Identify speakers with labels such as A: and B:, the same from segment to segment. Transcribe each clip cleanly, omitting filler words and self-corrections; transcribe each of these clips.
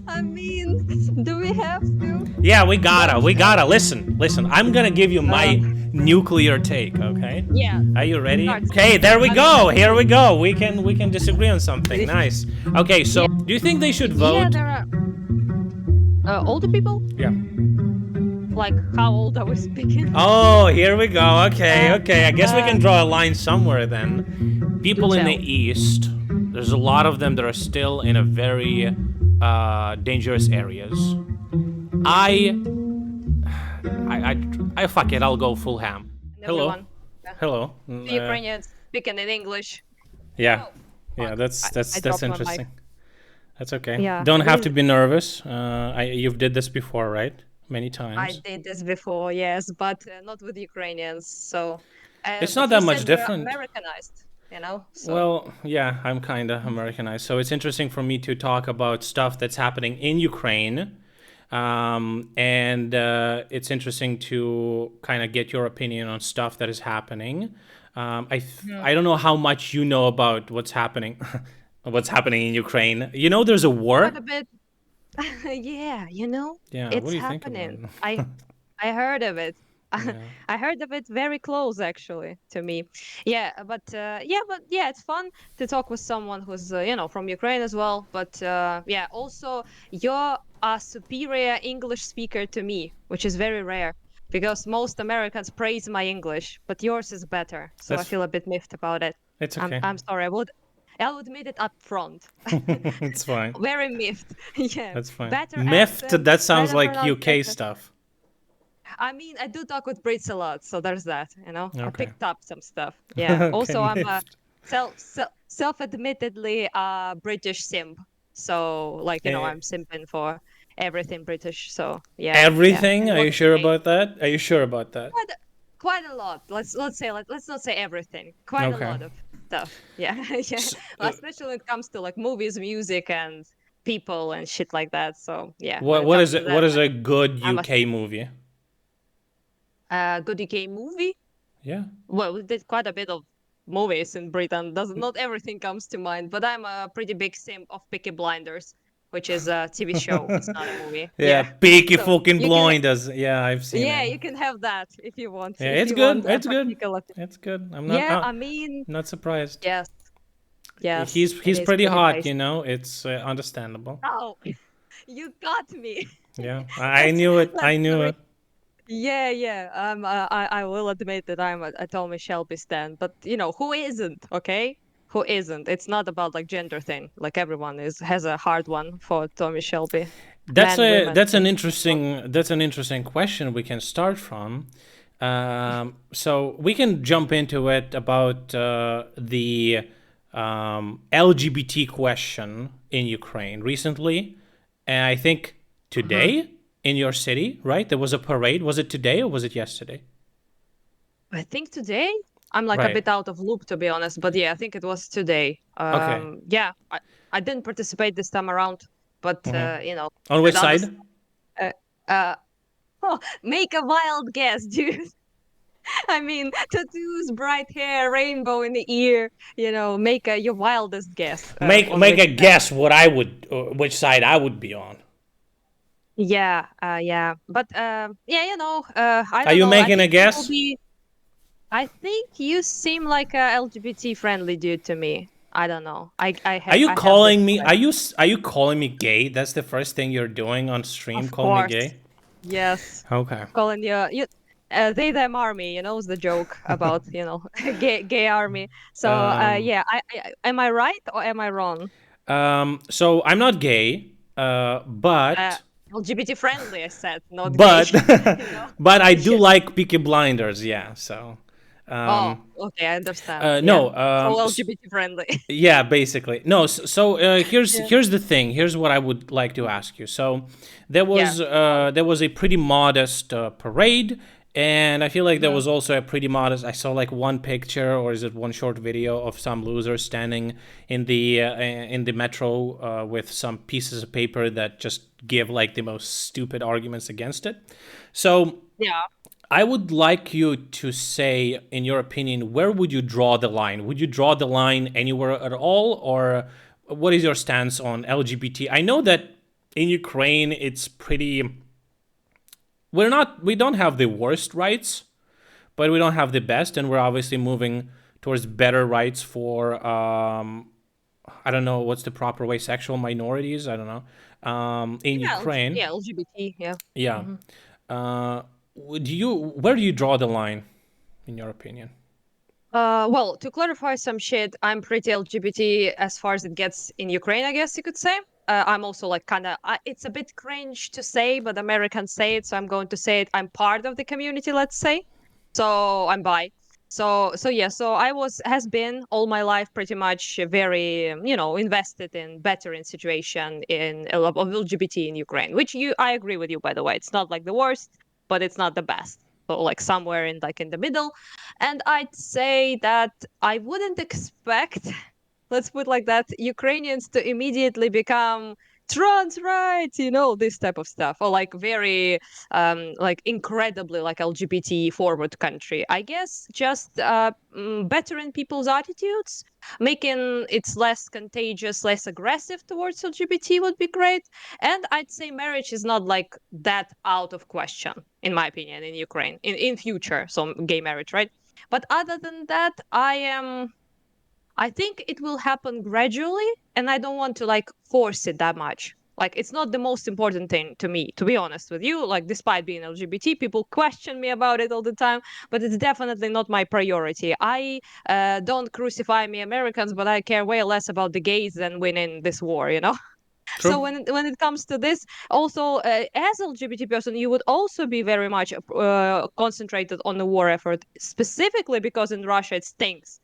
A: I mean, do we have to?
B: Yeah,
A: But
B: we gotta. Listen. I'm gonna give you my nuclear take, okay?
A: yeah,
B: Are you ready?
A: start,
B: Okay, there we
A: I'm
B: go.
A: ready.
B: Here we go. We can disagree on something. Nice. Okay,
A: Yeah,
B: so do you think they should
A: yeah.
B: vote?
A: There are older people.
B: Yeah.
A: Like, how old are we speaking?
B: Oh, here we go.
A: Uh,
B: Okay. I guess we
A: uh,
B: can draw a line somewhere then.
A: do
B: People in the
A: tell.
B: east, there's a lot of them that are still in a very dangerous areas.
A: Yeah,
B: I, I fuck it. I'll go full ham.
A: and
B: Hello,
A: everyone. Yeah.
B: hello.
A: The Ukrainians speaking in English.
B: Yeah,
A: Oh,
B: yeah.
A: fuck! I
B: That's
A: dropped my mic.
B: interesting. That's okay.
A: Yeah,
B: Don't have
A: this
B: to be nervous. You've did this before, right? Many
A: I
B: times.
A: did this before, yes, but not with Ukrainians. So,
B: It's not
A: but you
B: that much
A: said we're
B: different.
A: Americanized, So
B: Well, yeah, I'm kind of Americanized, so it's interesting for me to talk about stuff that's happening in Ukraine, and it's interesting to kind of get your opinion on stuff that is happening.
A: Mhm.
B: I don't know how much you know about what's happening, what's happening in Ukraine. You know, there's a
A: Quite
B: war.
A: a bit. Yeah,
B: Yeah, what
A: it's
B: do you think about
A: happening.
B: it?
A: I heard of it.
B: Yeah,
A: I heard of it very close actually to me. But yeah, it's fun to talk with someone who's from Ukraine as well. But yeah, also you're a superior English speaker to me, which is very rare because most Americans praise my English, but yours is better. So I
B: that's
A: feel a bit miffed about it.
B: it's
A: I'm
B: okay.
A: I'm sorry. I'll admit it up front.
B: It's fine.
A: Very miffed. Yeah,
B: That's fine.
A: better
B: Miffed.
A: accent,
B: That sounds
A: better
B: like UK
A: pronunciation.
B: stuff.
A: I mean, I do talk with Brits a lot, so there's that. I
B: Okay.
A: picked up some stuff. Yeah.
B: Okay,
A: Also, I'm a
B: miffed.
A: self-admittedly British simp. So, like,
B: Eh,
A: I'm simping for everything British. So, yeah.
B: Everything?
A: And
B: Are
A: what
B: you
A: to
B: sure
A: say?
B: about that? Are you sure about that?
A: Quite, quite a lot. Let's not say everything. Quite a
B: Okay.
A: lot of stuff. Yeah, yeah.
B: S-
A: Especially when it comes to like movies, music, and people and shit like that. So, yeah, when
B: what
A: it
B: what
A: comes
B: is
A: to
B: it?
A: that,
B: What is a good
A: I'm a
B: UK movie?
A: good UK movie.
B: Yeah.
A: Well, we did quite a bit of movies in Britain. Does not everything comes to mind, but I'm a pretty big simp of Peaky Blinders, which is a TV show. It's not a movie.
B: Yeah,
A: Yeah.
B: Peaky
A: So
B: fucking
A: you can,
B: blinders. Yeah, I've seen
A: yeah,
B: it.
A: you can have that if you want.
B: Yeah,
A: If
B: it's
A: you want
B: good.
A: a
B: It's good.
A: particular.
B: It's good.
A: Yeah, I mean,
B: not surprised.
A: yes, yes, it
B: He's
A: is
B: pretty
A: pretty
B: hot,
A: tasty.
B: It's understandable.
A: Oh, you got me.
B: Yeah, I
A: That's
B: knew it.
A: that's
B: I
A: the
B: knew
A: re-
B: it.
A: Yeah, yeah. I will admit that I'm a Tommy Shelby stan, but who isn't? Okay, who isn't? It's not about like gender thing. Like everyone has a hard one for Tommy Shelby, men, women, and dogs.
B: That's an interesting question we can start from. So we can jump into it about the LGBT question in Ukraine recently, and I think
A: Mhm.
B: today in your city, right? There was a parade. Was it today or was it yesterday?
A: I think today I'm like a
B: Right.
A: bit out of loop to be honest, but yeah, I think it was today.
B: Okay.
A: Yeah, I didn't participate this time around, but
B: On
A: heard
B: which
A: others.
B: side?
A: Uh, uh, oh, make a wild guess, dude. I mean, tattoos, bright hair, rainbow in the ear. Make your wildest guess
B: Make
A: on
B: make
A: which
B: a
A: side.
B: guess what I would, which side I would be on.
A: Yeah. But yeah, I
B: Are
A: don't
B: you
A: know. I
B: making a
A: think you will
B: guess?
A: be. I think you seem like a LGBT friendly dude to me. I don't know.
B: Are you
A: I have this
B: calling me?
A: vibe.
B: Are you calling me gay? That's the first thing you're doing on stream.
A: Of
B: Call me
A: course.
B: gay.
A: Yes.
B: Okay.
A: Calling you they them army, is the joke about, gay army. So
B: Um,
A: yeah, am I right or am I wrong?
B: so I'm not gay,
A: Uh,
B: but
A: LGBT friendly, I said, not gay.
B: but
A: you know?
B: but I do
A: Yeah.
B: like Peaky Blinders. Yeah. So
A: Oh,
B: um,
A: okay, I understand. Yeah.
B: no.
A: So LGBT friendly.
B: Yeah, basically. No,
A: Yeah.
B: here's the thing. Here's what I would like to ask you. So
A: Yeah.
B: there was a pretty modest parade, and I feel like there
A: Mhm.
B: was also a pretty modest. I saw like one picture or is it one short video of some loser standing in the metro with some pieces of paper that just give like the most stupid arguments against it. So
A: Yeah.
B: I would like you to say, in your opinion, where would you draw the line? Would you draw the line anywhere at all, or what is your stance on LGBT? I know that in Ukraine it's pretty. We don't have the worst rights, but we don't have the best, and we're obviously moving towards better rights for I don't know what's the proper way, sexual minorities. I don't know. In Ukraine,
A: Yeah, LGBT. Yeah.
B: yeah.
A: hmm
B: Uh, where do you draw the line, in your opinion?
A: Well, to clarify some shit, I'm pretty LGBT as far as it gets in Ukraine, I guess you could say. I'm also like kind of, it's a bit cringe to say, but Americans say it, so I'm going to say it. I'm part of the community, let's say. So I'm bi. So yeah, so I has been all my life pretty much very, invested in bettering situation of LGBT in Ukraine, which I agree with you, by the way. It's not like the worst, but it's not the best. So like somewhere in the middle. And I'd say that I wouldn't expect, let's put like that, Ukrainians to immediately become trans rights, this type of stuff, or like very, like incredibly like LGBT forward country. I guess just bettering people's attitudes, making it less contagious, less aggressive towards LGBT would be great. And I'd say marriage is not like that out of question, in my opinion, in Ukraine, in future, so gay marriage, right? But other than that, I think it will happen gradually, and I don't want to like force it that much. Like it's not the most important thing to me, to be honest with you. Like despite being LGBT, people question me about it all the time, but it's definitely not my priority. I don't crucify me Americans, but I care way less about the gays than winning this war.
B: True.
A: So when it comes to this, also as LGBT person, you would also be very much concentrated on the war effort, specifically because in Russia it stinks.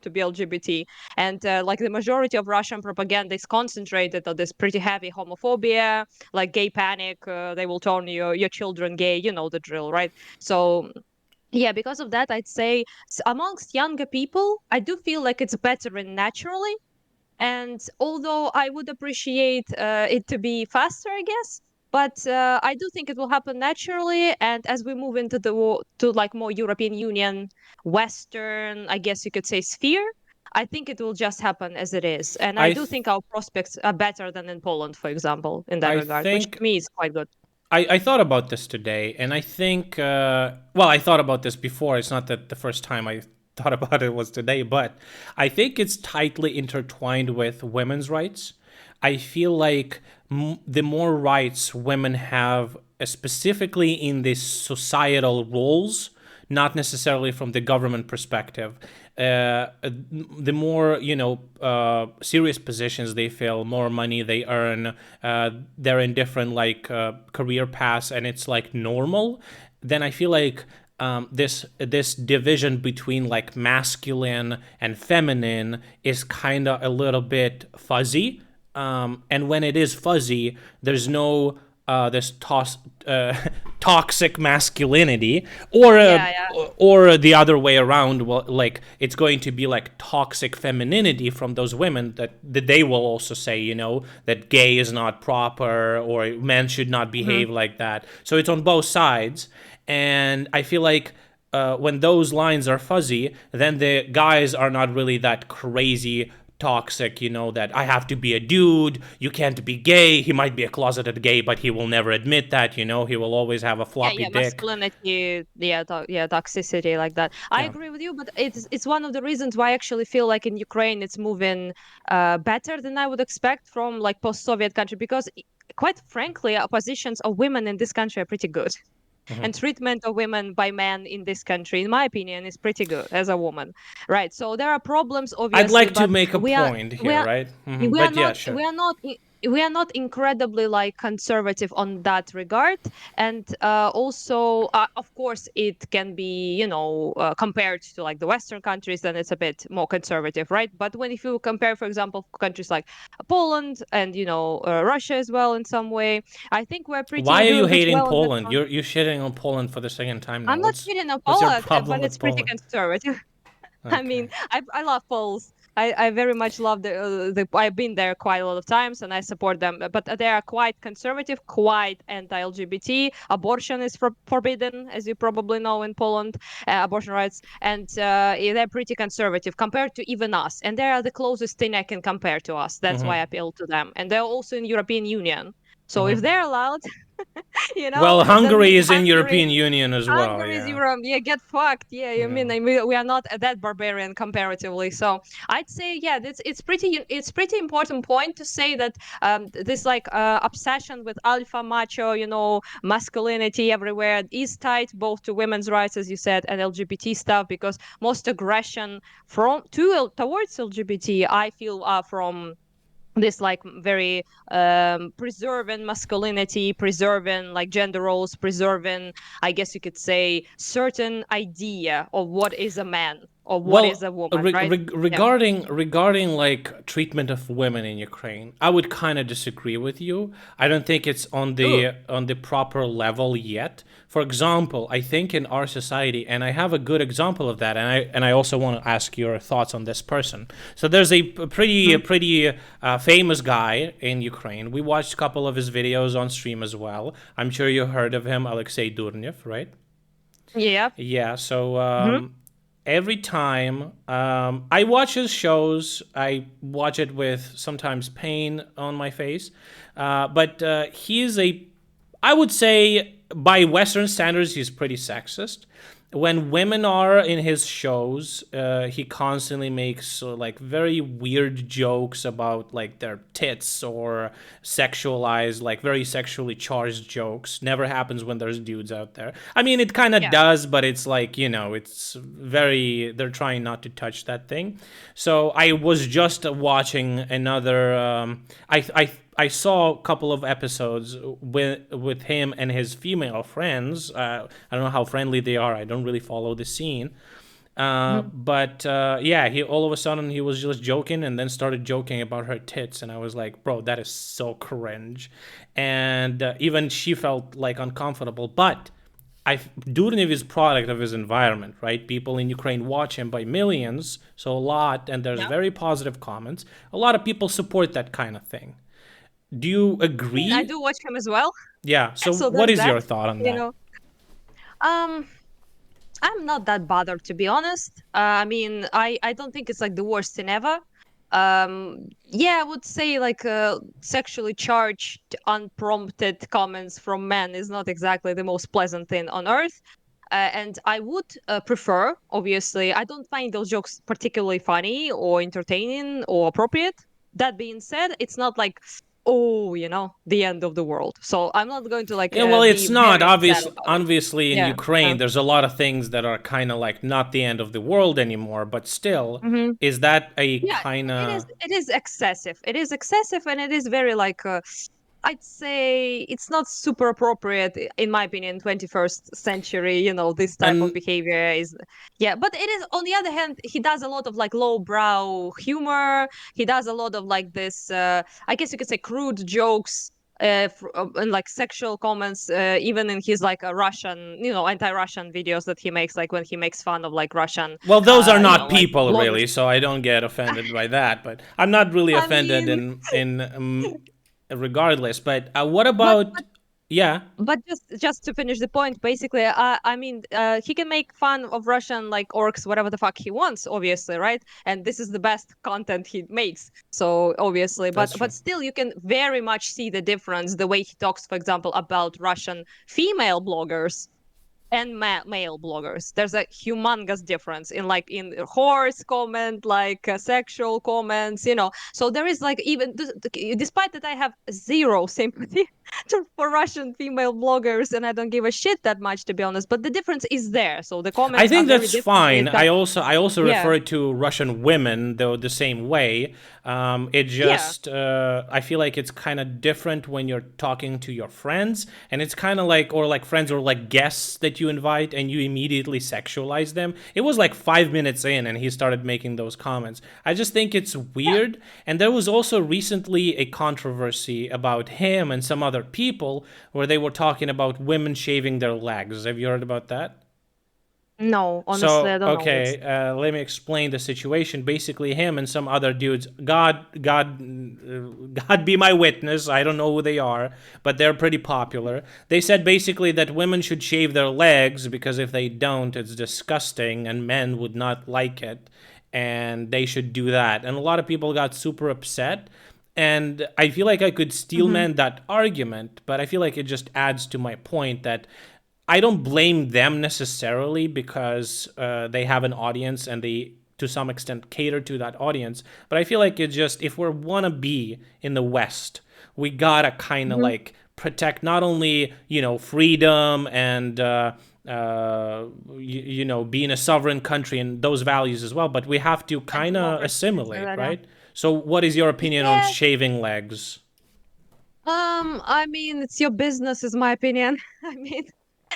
A: To be LGBT, and like the majority of Russian propaganda is concentrated on this pretty heavy homophobia, like gay panic. They will turn your children gay. You know the drill, right? So yeah, because of that, I'd say amongst younger people, I do feel like it's better and naturally, and although I would appreciate it to be faster, I guess, but I do think it will happen naturally. And as we move into to like more European Union, Western, I guess you could say sphere, I think it will just happen as it is. And I
B: I
A: do
B: th-
A: think our prospects are better than in Poland, for example, in that
B: I
A: regard, which to
B: think
A: me is quite good.
B: I thought about this today, and I think, well, I thought about this before. It's not that the first time I thought about it was today, but I think it's tightly intertwined with women's rights. I feel like the more rights women have, specifically in these societal roles, not necessarily from the government perspective. The more serious positions they fill, more money they earn. They're in different like career paths, and it's like normal. Then I feel like this division between like masculine and feminine is kind of a little bit fuzzy. And when it is fuzzy, there's no this toxic masculinity,
A: Yeah, yeah.
B: or the other way around. Well, like it's going to be like toxic femininity from those women that they will also say, that gay is not proper or men should not
A: hmm
B: behave like that. So it's on both sides, and I feel like when those lines are fuzzy, then the guys are not really that crazy toxic, that I have to be a dude, you can't be gay. He might be a closeted gay, but he will never admit that, he will always have a
A: Yeah,
B: floppy
A: yeah,
B: dick.
A: masculinity, yeah, yeah, toxicity like that. I
B: Yeah.
A: agree with you, but it's one of the reasons why I actually feel like in Ukraine it's moving better than I would expect from like post-Soviet country, because quite frankly, positions of women in this country are pretty good.
B: Mm-hmm.
A: And treatment of women by men in this country, in my opinion, is pretty good as a woman, right? So there are problems,
B: I'd
A: obviously,
B: like to
A: but
B: make a
A: we are
B: point
A: we
B: here,
A: are
B: right? Mm-hmm.
A: we are
B: But yeah,
A: not
B: sure.
A: we are not we are not incredibly like conservative on that regard. And also of course it can be, compared to like the Western countries, then it's a bit more conservative, right? But when if you compare, for example, countries like Poland and Russia as well, in some way, I think we're
B: Why
A: pretty
B: are you
A: doing pretty
B: hating
A: well on that
B: Poland?
A: front.
B: You're shitting on Poland for the second time now.
A: I'm not
B: What's
A: shitting on
B: what's your
A: Poland,
B: problem
A: but
B: with
A: it's pretty
B: Poland?
A: conservative. I
B: Okay.
A: mean, I love Poles. I very much love the. I've been there quite a lot of times, and I support them. But they are quite conservative, quite anti-LGBT. Abortion is forbidden, as you probably know, in Poland. Abortion rights, and they're pretty conservative compared to even us. And they are the closest thing I can compare to us. That's why I appeal to them. And they're also in European Union. So if they're allowed,
B: Well,
A: then
B: Hungary
A: maybe
B: is in European Union as well.
A: Hungary's
B: Yeah.
A: Europe, yeah, get fucked. Yeah, you
B: Yeah.
A: mean we are not that barbarian comparatively. So I'd say, yeah, it's pretty important point to say that this like obsession with alpha macho, masculinity everywhere is tied both to women's rights, as you said, and LGBT stuff, because most aggression towards LGBT, I feel, from this like very preserving masculinity, preserving like gender roles, preserving, I guess you could say, certain idea of what is a man or what is
B: Well,
A: a woman, right? Yeah.
B: regarding like treatment of women in Ukraine, I would kind of disagree with you. I don't think it's
A: Ooh.
B: on the proper level yet. For example, I think in our society, and I have a good example of that, and I also want to ask your thoughts on this person. So there's
A: Mhm.
B: pretty famous guy in Ukraine. We watched a couple of his videos on stream as well. I'm sure you heard of him, Alexei Durnev, right?
A: Yeah.
B: Yeah, so
A: Hmm.
B: every time I watch his shows, I watch it with sometimes pain on my face. But he is I would say, by Western standards, he's pretty sexist. When women are in his shows, he constantly makes like very weird jokes about like their tits or sexualized, like very sexually charged jokes. Never happens when there's dudes out there. I mean, it kind of
A: Yeah.
B: does, but it's like, it's very, they're trying not to touch that thing. So I was just watching another, I saw a couple of episodes with him and his female friends. I don't know how friendly they are. I don't really follow the scene.
A: Mhm.
B: But yeah, he all of a sudden he was just joking and then started joking about her tits, and I was like, bro, that is so cringe. And even she felt like uncomfortable. But Durnev is product of his environment, right? People in Ukraine watch him by millions, so a lot, and there's
A: Yeah.
B: very positive comments. A lot of people support that kind of thing. Do you
A: I
B: agree?
A: do watch him as well.
B: Yeah. So
A: So
B: what
A: there's
B: is
A: that,
B: your thought on
A: you
B: that?
A: know. Um, I'm not that bothered, to be honest. I mean, I don't think it's like the worst thing ever. Yeah, I would say like sexually charged, unprompted comments from men is not exactly the most pleasant thing on earth. And I would prefer, obviously, I don't find those jokes particularly funny or entertaining or appropriate. That being said, it's not like, oh, the end of the world. So I'm not going to like
B: Yeah, well,
A: be
B: it's not
A: very upset
B: obvious.
A: about it.
B: Obviously, in
A: Yeah.
B: Ukraine, there's a lot of things that are kind of like not the end of the world anymore. But still,
A: Mhm.
B: is that a
A: Yeah,
B: kind
A: it is
B: of
A: it is excessive. It is excessive, and it is very like I'd say it's not super appropriate, in my opinion, 21st century, this type of
B: and
A: behavior is. Yeah, but it is, on the other hand, he does a lot of like lowbrow humor. He does a lot of like this I guess you could say crude jokes, and like sexual comments, even in his like Russian, anti-Russian videos that he makes, like when he makes fun of like Russian
B: well, those are not
A: like
B: people
A: bloggers.
B: really, so I don't get offended by that. But I'm not really
A: I
B: offended
A: mean,
B: in regardless. But what
A: but
B: about yeah?
A: just to finish the point, basically, I mean, he can make fun of Russian like orcs, whatever the fuck he wants, obviously, right? And this is the best content he makes, so obviously, but
B: That's true.
A: but still, you can very much see the difference the way he talks, for example, about Russian female bloggers and male bloggers. There's a humongous difference in horse comment, like sexual comments, so there is like, even despite that I have zero sympathy for Russian female bloggers, and I don't give a shit that much, to be honest, but the difference is there, so the
B: I
A: comments are
B: think
A: very
B: that's
A: different when
B: fine.
A: it comes.
B: I also
A: Yeah.
B: refer to Russian women though the same way. It
A: Yeah.
B: just I feel like it's kind of different when you're talking to your friends, and it's kind of like, or like friends or like guests that you invite, and you immediately sexualize them. It was like 5 minutes in, and he started making those comments. I just think it's
A: Yeah.
B: weird. And there was also recently a controversy about him and some other people where they were talking about women shaving their legs. Have you heard about that?
A: No, honestly, I
B: So
A: don't know this.
B: okay, let me explain the situation. Basically, him and some other dudes. God be my witness. I don't know who they are, but they're pretty popular. They said basically that women should shave their legs because if they don't, it's disgusting, and men would not like it, and they should do that. And a lot of people got super upset. And I feel like I could
A: Hmm.
B: steelman that argument, but I feel like it just adds to my point that I don't blame them necessarily because they have an audience and they, to some extent, cater to that audience. But I feel like it's just if we wanna be in the West, we gotta kind of
A: Hmm.
B: like protect not only freedom and being a sovereign country and those values as well, but we have to
A: And
B: kind of
A: democracy, things like
B: assimilate,
A: that. Yeah.
B: right? So, what is your opinion on
A: Yeah.
B: shaving legs?
A: I mean, it's your business, is my opinion. I mean,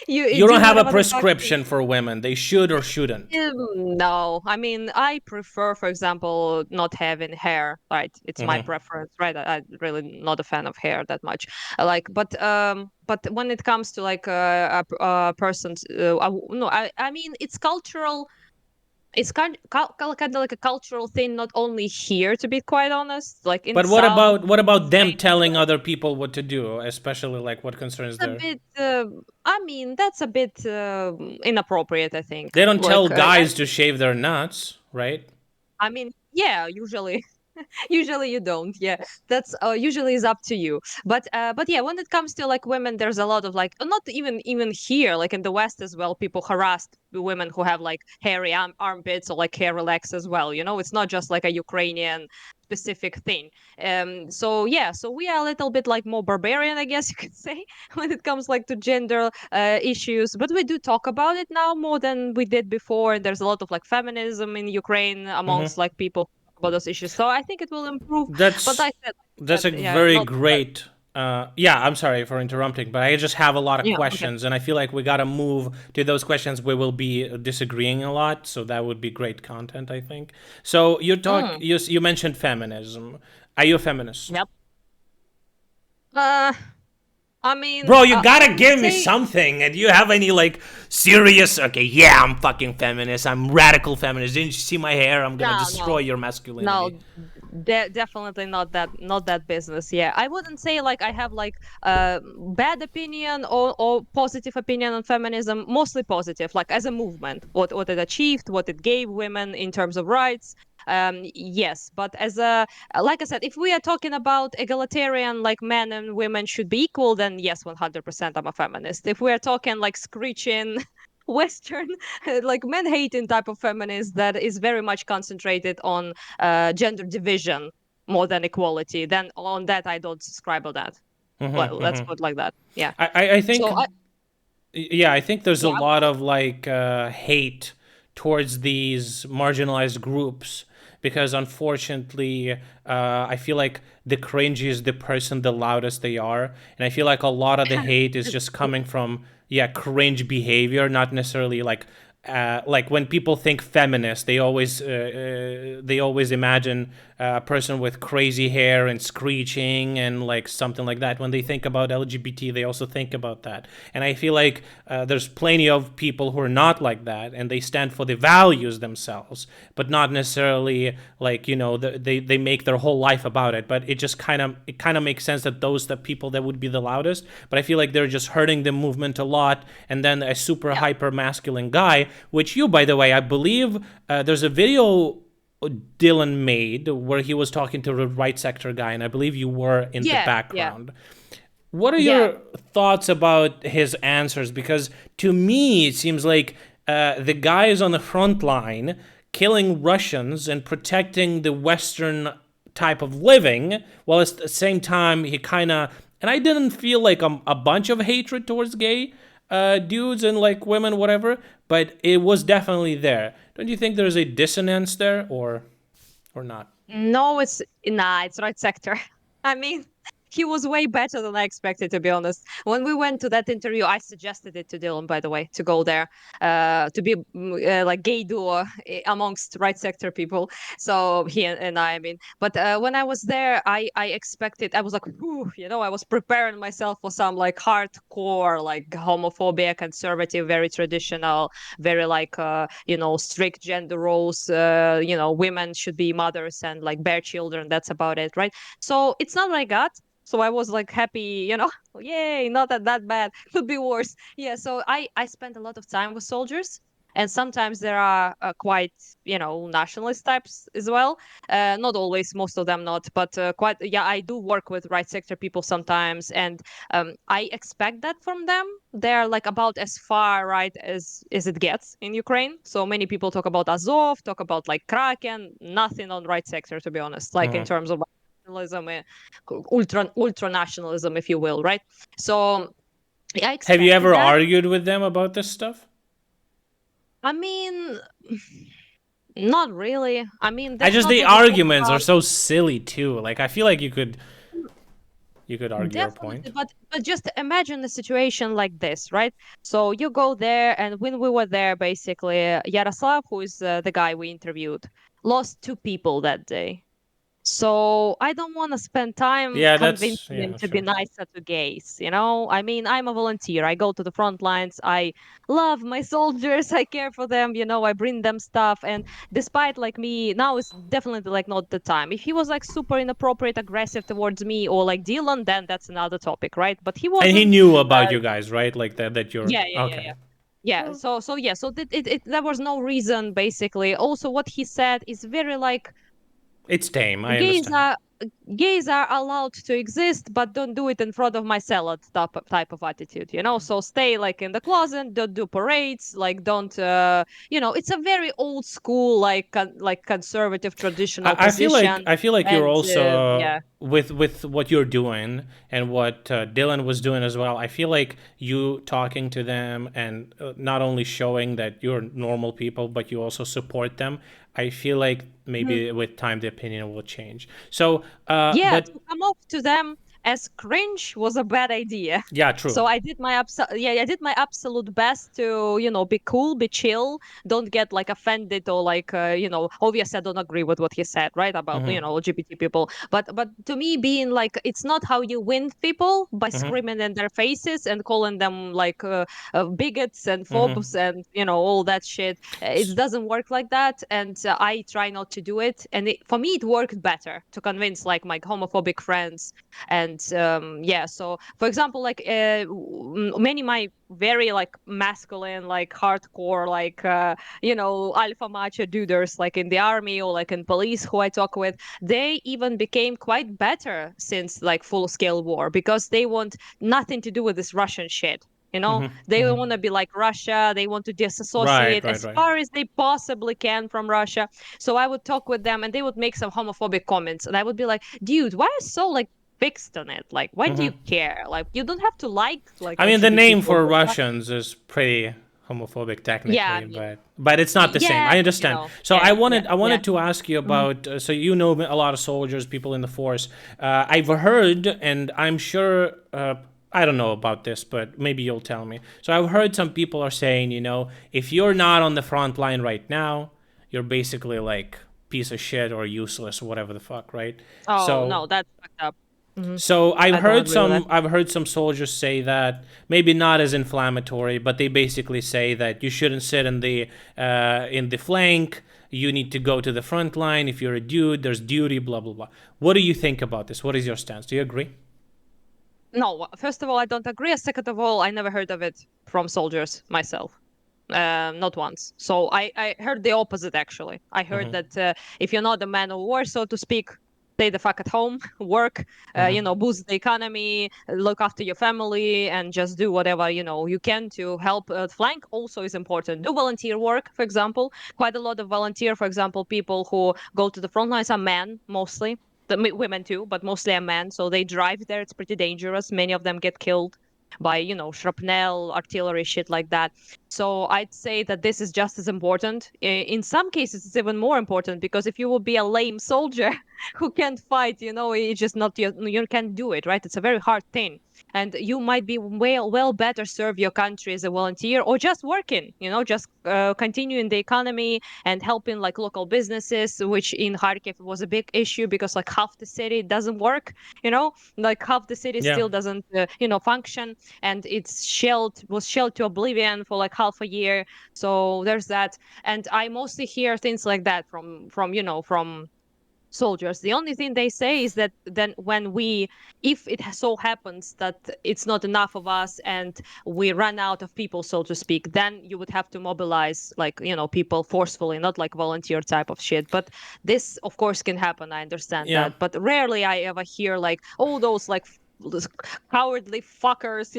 A: you
B: You don't
A: do
B: have a
A: whatever the fuck you.
B: prescription for women; they should or shouldn't.
A: No, I mean, I prefer, for example, not having hair. Right, it's my
B: Mm-hmm.
A: preference. Right, I'm really not a fan of hair that much. Like, but when it comes to like a person's, no, I mean, it's cultural. It's kind of like a cultural thing, not only here, to be quite honest. Like in
B: But what
A: some
B: about them
A: states,
B: telling other people what to do, especially like what concerns
A: a
B: their?
A: bit. I mean, that's a bit inappropriate, I think.
B: They don't tell
A: Like,
B: guys to shave their nuts, right?
A: I mean, yeah, usually. Usually you don't. Yeah, that's usually is up to you. But yeah, when it comes to like women, there's a lot of like not even here, like in the West as well, people harassed women who have like hairy armpits or like hair legs as well. You know, it's not just like a Ukrainian specific thing. So yeah, so we are a little bit like more barbarian, I guess you could say, when it comes like to gender issues. But we do talk about it now more than we did before, and there's a lot of like feminism in Ukraine amongst
B: Mm-hmm.
A: like people about those issues. So I think it will improve. But
B: That's
A: I said,
B: that's a
A: yeah,
B: very
A: not.
B: great. Yeah, I'm sorry for interrupting, but I just have a lot of
A: Yeah, okay.
B: questions, and I feel like we gotta move to those questions. We will be disagreeing a lot, so that would be great content, I think. So
A: Mm,
B: you mentioned feminism. Are you a feminist?
A: yep. Uh, I mean,
B: Bro, you
A: I
B: gotta
A: would
B: give me
A: say
B: something. And do you have any like serious? Okay, yeah, I'm fucking feminist. I'm radical feminist. Didn't you see my hair? I'm gonna
A: no,
B: destroy
A: no,
B: your
A: no,
B: masculinity.
A: definitely not that business. Yeah, I wouldn't say like I have like bad opinion or positive opinion on feminism. Mostly positive, like as a movement, what it achieved, what it gave women in terms of rights. Yes, but as a like I said, if we are talking about egalitarian, like men and women should be equal, then yes, 100% I'm a feminist. If we are talking like screeching Western, like men hating type of feminist that is very much concentrated on gender division more than equality, then on that I don't subscribe on that. Well, let's put it like that. Yeah.
B: I think
A: So I
B: yeah, I think there's a
A: yeah.
B: lot of like hate towards these marginalized groups because unfortunately, I feel like the cringiest the person, the loudest they are, and I feel like a lot of the hate is just coming from cringe behavior, not necessarily like when people think feminist, they always imagine a person with crazy hair and screeching and like something like that. When they think about LGBT, they also think about that. And I feel like there's plenty of people who are not like that, and they stand for the values themselves, but not necessarily like they make their whole life about it. But it kind of makes sense that those the people that would be the loudest. But I feel like they're just hurting the movement a lot. And then a super
A: Yeah.
B: hyper masculine guy, which you, by the way, I believe there's a video Dylan made where he was talking to the right sector guy, and I believe you were in the
A: Yeah. Yeah.
B: background. What are
A: Yeah.
B: your thoughts about his answers? Because to me, it seems like the guy is on the front line killing Russians and protecting the Western type of living, while at the same time, he kind of. And I didn't feel like a bunch of hatred towards gay dudes and like women, whatever, but it was definitely there. Don't you think there's a dissonance there, or not?
A: No, it's nah, it's right sector. I mean, he was way better than I expected, to be honest. When we went to that interview, I suggested it to Dylan, by the way, to go there, to be like gay duo amongst right sector people. So he and I mean, but when I was there, I expected, I was like, whew, I was preparing myself for some like hardcore, like homophobia, conservative, very traditional, very like strict gender roles. Women should be mothers and like bear children. That's about it, right? So it's not what I got. So I was like happy, yay, not that bad. Could be worse. Yeah. So I spent a lot of time with soldiers, and sometimes there are quite nationalist types as well. Not always, most of them not, but quite. Yeah, I do work with right sector people sometimes, and I expect that from them. They're like about as far right as it gets in Ukraine. So many people talk about Azov, talk about like Kraken, nothing on right sector, to be honest. Like in
B: Mhm.
A: terms of nationalism, ultra nationalism, if you will, right? So I
B: Have you
A: expected
B: ever
A: that.
B: argued with them about this stuff?
A: I mean, not really. I mean,
B: I
A: that's
B: just
A: not
B: the
A: what we talk
B: arguments are
A: about.
B: so silly too. Like I feel like you could argue your
A: Definitely,
B: point.
A: but just imagine a situation like this, right? So you go there, and when we were there, basically, Yaroslav, who is the guy we interviewed, lost two people that day. So I don't want to spend time
B: Yeah,
A: convincing
B: that's
A: him
B: yeah,
A: to be
B: sure.
A: nicer to gays. I mean, I'm a volunteer. I go to the front lines. I love my soldiers. I care for them. I bring them stuff. And despite like me, now is definitely like not the time. If he was like super inappropriate, aggressive towards me or like Dylan, then that's another topic, right? But he
B: And he
A: wasn't.
B: knew about
A: Uh,
B: you guys, right? Like that you're
A: yeah, yeah, yeah,
B: okay.
A: yeah. Yeah, so yeah, so there was no reason basically. Also, what he said is very like
B: It's tame, I
A: gays
B: understand.
A: are gays are allowed to exist, but don't do it in front of my salad type of attitude. So stay like in the closet, don't do parades, like don't it's a very old school like conservative traditional
B: I feel like
A: position.
B: you're
A: And
B: also
A: yeah.
B: with what you're doing and what Dylan was doing as well. I feel like you talking to them and not only showing that you're normal people, but you also support them. I feel like
A: Mhm.
B: maybe with time the opinion will change. So,
A: Yeah,
B: but
A: to come off to them as cringe was a bad idea.
B: yeah, true.
A: So I did my absolute best to, be cool, be chill, don't get like offended or like obviously I don't agree with what he said, right? About,
B: Hmm.
A: LGBT people. But to me being like it's not how you win people by
B: Hmm.
A: screaming in their faces and calling them like bigots and
B: Hmm.
A: phobes and all that shit. It doesn't work like that, and I try not to do it. And for me, it worked better to convince like my homophobic friends. And yeah, so for example, like many my very like masculine, like hardcore, like alpha macho duders, like in the army or like in police who I talk with, they even became quite better since like full scale war because they want nothing to do with this Russian shit.
B: Hmm.
A: They
B: Hmm.
A: want to be like Russia. They want to
B: Right,
A: disassociate
B: right,
A: as
B: right.
A: far as they possibly can from Russia. So I would talk with them and they would make some homophobic comments. And I would be like, dude, why are you so like fixed on it? Like, why do
B: Hmm.
A: you care? Like, you don't have to like
B: I mean, the
A: LGBT
B: name
A: people.
B: for
A: But
B: Russians is pretty homophobic
A: yeah, I
B: technically,
A: mean,
B: but it's not the same.
A: yeah,
B: I
A: but
B: understand. So
A: yeah, yeah,
B: I
A: yeah.
B: wanted to ask you
A: Mhm.
B: about. So you know a lot of soldiers, people in the force. I've heard, and I'm sure. I don't know about this, but maybe you'll tell me. So I've heard some people are saying, if you're not on the front line right now, you're basically like piece of shit or useless or whatever the fuck, right?
A: Oh
B: So
A: no, that's fucked up. Hmm.
B: so
A: I don't agree with that.
B: I've heard some soldiers say that maybe not as inflammatory, but they basically say that you shouldn't sit in the flank. You need to go to the front line. If you're a dude, there's duty. Blah blah blah. What do you think about this? What is your stance? Do you agree?
A: No, first of all, I don't agree. Second of all, I never heard of it from soldiers myself. Not once. So I heard the opposite actually. I heard
B: Mm-hmm.
A: that if you're not a man of war, so to speak, stay the fuck at home, work,
B: Mm-hmm.
A: boost the economy, look after your family, and just do whatever you can to help. Flank also is important. Do volunteer work, for example. Quite a lot of volunteer, for example, people who go to the front lines are men mostly. Women too, but mostly are men. So they drive there. It's pretty dangerous. Many of them get killed by shrapnel, artillery, shit like that. So I'd say that this is just as important. In some cases, it's even more important because if you will be a lame soldier who can't fight, it's just not you can't do it, right? It's a very hard thing, and you might be well better serve your country as a volunteer or just working, just continuing the economy and helping like local businesses, which in Kharkiv was a big issue because like half the city doesn't work, like half the city
B: Yeah.
A: still doesn't function, and it's shelled to oblivion for like half a year. So there's that, and I mostly hear things like that from soldiers. The only thing they say is that then if it so happens that it's not enough of us and we run out of people, so to speak, then you would have to mobilize like people forcefully, not like volunteer type of shit. But this of course can happen, I understand
B: Yeah.
A: that, but rarely I ever hear like all those like those cowardly fuckers,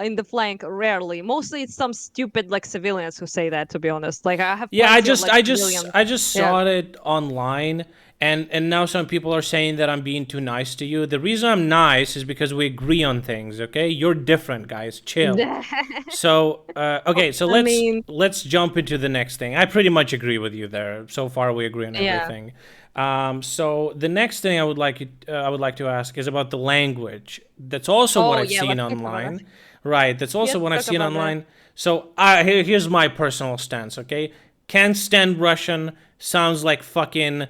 A: in the flank. Rarely, mostly it's some stupid like civilians who say that, to be honest. Like I have
B: Yeah, I
A: plenty of
B: just
A: like
B: I just
A: civilians.
B: I just
A: Yeah.
B: saw it online, and now some people are saying that I'm being too nice to you. The reason I'm nice is because we agree on things, okay? You're different, guys. Chill. So, okay, so
A: I
B: let's
A: mean,
B: let's jump into the next thing. I pretty much agree with you there. So far, we agree on
A: yeah.
B: everything. So the next thing I would like to ask is about the language. That's also what
A: Oh,
B: I've
A: yeah,
B: seen
A: let's talk about that.
B: online, right? That's also
A: Yes,
B: what I've
A: talk
B: seen
A: about that.
B: online. So here's my personal stance. Okay, can't stand Russian. Sounds like fucking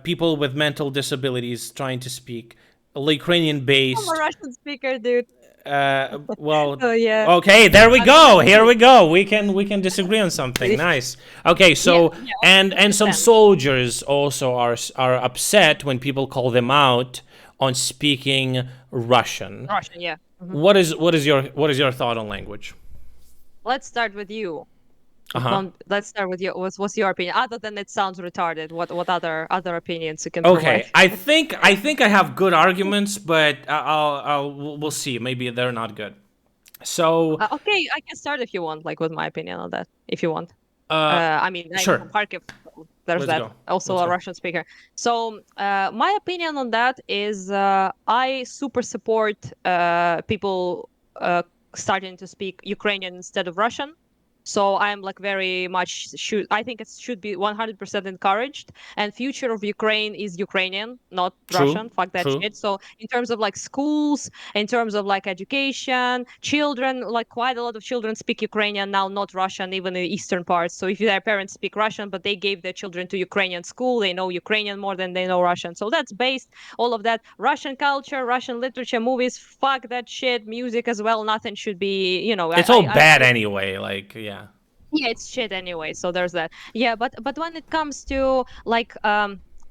B: people with mental disabilities trying to speak. Ukrainian
A: I'm a
B: based.
A: Russian speaker, dude.
B: Well,
A: So yeah,
B: okay, there we go.
A: that's
B: Here
A: cool.
B: we go. We can disagree on something. Nice. Okay,
A: Yeah,
B: so
A: yeah,
B: and some
A: understand.
B: soldiers also are upset when people call them out on speaking Russian.
A: Russian, yeah.
B: What is your thought on language?
A: Let's start with you.
B: Uh huh.
A: Let's start with your what's your opinion? Other than it sounds retarded, what other opinions you can provide?
B: Okay, I think I have good arguments, but we'll see. Maybe they're not good. So,
A: Okay, I can start if you want, like with my opinion on that, if you want.
B: uh,
A: I mean, I'm
B: sure.
A: from Kharkiv. So there's
B: Let's
A: that.
B: go.
A: Also
B: Let's
A: a
B: go.
A: Russian speaker. So my opinion on that is I super support people starting to speak Ukrainian instead of Russian. So I'm like very much should I think it should be 100% encouraged. And future of Ukraine is Ukrainian, not
B: True.
A: Russian. Fuck that
B: True.
A: shit. So in terms of like schools, in terms of like education, children, like quite a lot of children speak Ukrainian now, not Russian, even in the eastern parts. So if their parents speak Russian, but they gave their children to Ukrainian school, they know Ukrainian more than they know Russian. So that's based all of that. Russian culture, Russian literature, movies, fuck that shit. Music as well. Nothing should be,
B: It's all bad anyway. Like, yeah.
A: yeah, it's shit anyway, so there's that. Yeah, but when it comes to like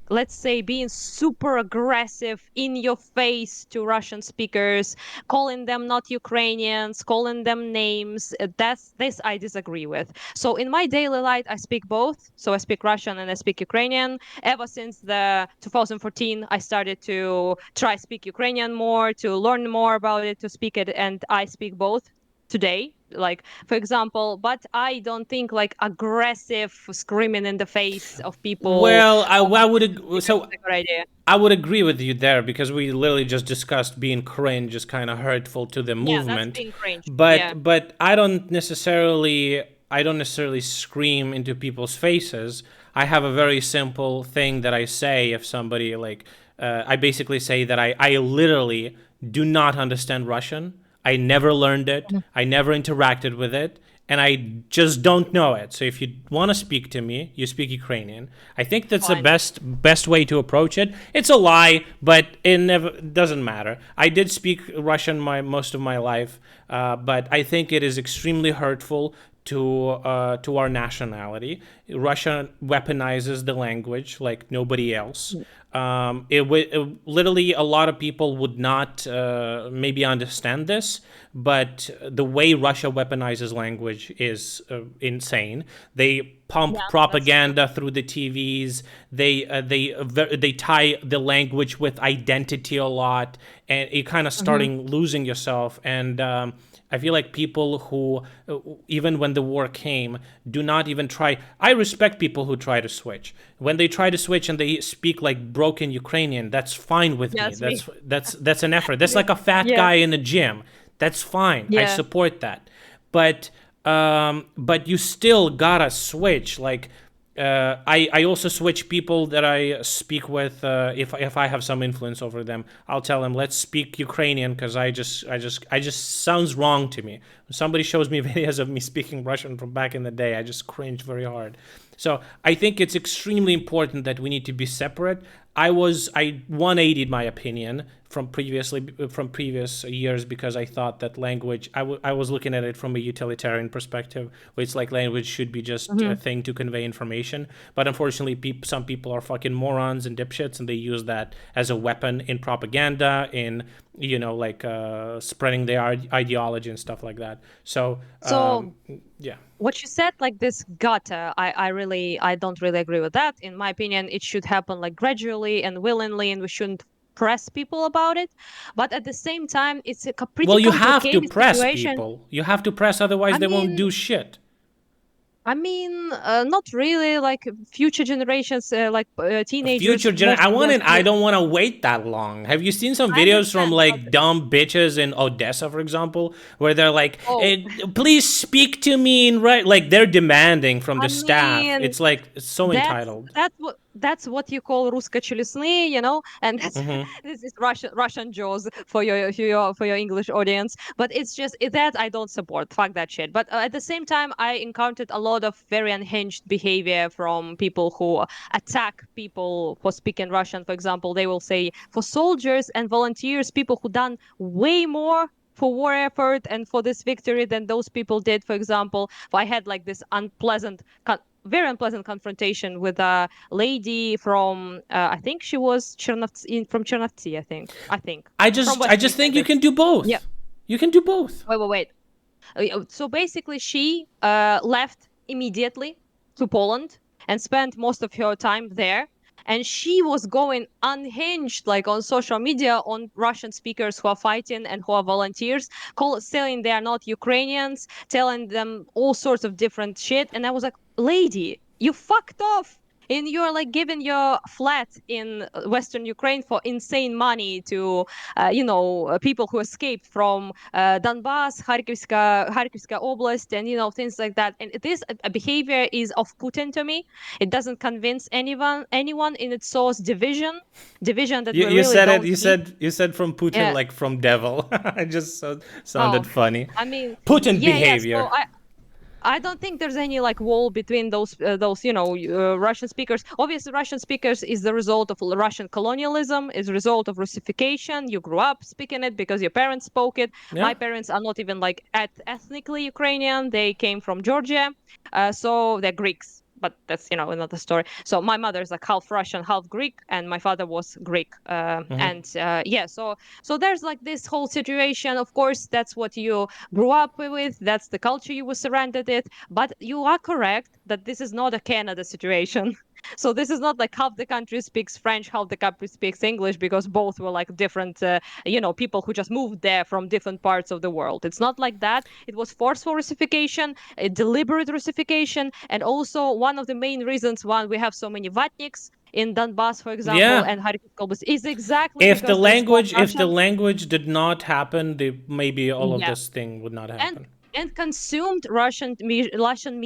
A: let's say being super aggressive in your face to Russian speakers, calling them not Ukrainians, calling them names, that's this I disagree with. So in my daily life I speak both. So I speak Russian and I speak Ukrainian. Ever since the 2014 I started to try speak Ukrainian more, to learn more about it, to speak it, and I speak both today, like for example. But I don't think like aggressive screaming in the face of people
B: Well, I would
A: speakers is
B: so
A: a good idea.
B: I would agree with you there because we literally just discussed being cringe is kind of hurtful to the
A: Yeah, that's
B: movement,
A: being cringe. Yeah.
B: but I don't necessarily scream into people's faces. I have a very simple thing that I say if somebody like I basically say that I literally do not understand Russian. I never learned it.
A: Mhm.
B: I never interacted with it. And I just don't know it. So if you want to speak to me, you speak Ukrainian. I think that's the
A: Fine.
B: best way to approach it. It's a lie, but it never doesn't matter. I did speak Russian most of my life, but I think it is extremely hurtful to our nationality. Russia weaponizes the language like nobody else. Literally a lot of people would not maybe understand this, but the way Russia weaponizes language is insane. They pump
A: Yeah, that's true.
B: propaganda through the TVs. They tie the language with identity a lot, and it kind of
A: Hmm.
B: starting losing yourself. And I feel like people who, even when the war came, do not even try. I respect people who try to switch. When they try to switch and they speak like broken Ukrainian, that's fine with
A: Yeah,
B: me.
A: that's me.
B: That's an effort. That's
A: Me.
B: like a fat
A: Yeah.
B: guy in a gym. That's fine. I
A: Yeah.
B: support that. But but you still gotta switch. Like, I also switch people that I speak with. If I have some influence over them, I'll tell them, let's speak Ukrainian, because I just sounds wrong to me. When somebody shows me videos of me speaking Russian from back in the day, I just cringe very hard. So I think it's extremely important that we need to be separate. I 180'd my opinion from previous years, because I thought that language, I was looking at it from a utilitarian perspective, where it's like language should be just a
A: Hmm.
B: thing to convey information. But unfortunately, some people are fucking morons and dipshits, and they use that as a weapon in propaganda, in like spreading their ideology and stuff like that. So
A: So
B: yeah.
A: what you said, like this gotta, I don't really agree with that. In my opinion, it should happen like gradually and willingly, and we shouldn't press people about it. But at the same time, it's a pretty
B: Well, you have to
A: complicated
B: press
A: situation.
B: people. You have to press, otherwise
A: I
B: they won't
A: mean,
B: do shit.
A: not really. Like future generations, teenagers,
B: Future gener,
A: most of them
B: I
A: still.
B: don't want to wait that long. Have you seen some
A: I
B: videos from
A: understand, but
B: like dumb bitches in Odessa, for example, where they're like,
A: oh,
B: please speak to me in right, like they're demanding from
A: I
B: the staff.
A: mean,
B: It's like, it's so entitled.
A: that's what you call русско-челюстные, and that's this is Russian jaws for your English audience. But it's just that I don't support. Fuck that shit. But at the same time, I encountered a lot of very unhinged behavior from people who attack people for speaking Russian. For example, they will say for soldiers and volunteers, people who done way more for war effort and for this victory than those people did. For example, I had like this very unpleasant confrontation with a lady from I think she was from Chernovtsi. I think from
B: I
A: Western
B: just think you
A: Ukraine.
B: can do
A: Yeah.
B: both. You can do both.
A: Wait. So basically, she left immediately to Poland and spent most of her time there. And she was going unhinged, like on social media, on Russian speakers who are fighting and who are volunteers, saying they are not Ukrainians, telling them all sorts of different shit. And I was like, lady, you fucked off. And you're like giving your flat in Western Ukraine for insane money to people who escaped from Donbass, Kharkivska Oblast, and things like that. And this behavior is off-putting to me. It doesn't convince anyone in its source division that we
B: You
A: really
B: said it.
A: don't need.
B: You said from Putin,
A: Yeah.
B: like from devil. It just
A: Oh,
B: sounded funny.
A: I mean,
B: Putin
A: yeah. So
B: behavior.
A: I don't think there's any like wall between those Russian speakers. Obviously, Russian speakers is the result of Russian colonialism, is a result of Russification. You grew up speaking it because your parents spoke it.
B: Yeah.
A: My parents are not even like ethnically Ukrainian. They came from Georgia, so they're Greeks. But that's another story. So my mother is like half Russian, half Greek, and my father was Greek. And yeah, so there's like this whole situation. Of course, that's what you grew up with. That's the culture you were surrounded with. But you are correct that this is not a Canada situation. So this is not like half the country speaks French, half the country speaks English, because both were like different, people who just moved there from different parts of the world. It's not like that. It was forceful Russification, a deliberate Russification, and also one of the main reasons why we have so many Vatniks in Donbass, for example,
B: Yeah.
A: and Kharkiv Oblast is exactly because they spoke
B: If the
A: Russian.
B: language did not happen, maybe all of
A: Yeah,
B: this thing would not
A: and
B: happen.
A: and consumed Russian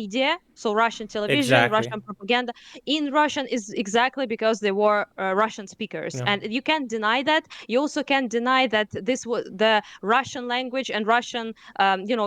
A: media, so Russian television,
B: Exactly.
A: Russian propaganda in Russian is exactly because they were Russian speakers,
B: Yeah.
A: and you can't deny that. You also can't deny that this was the Russian language and Russian.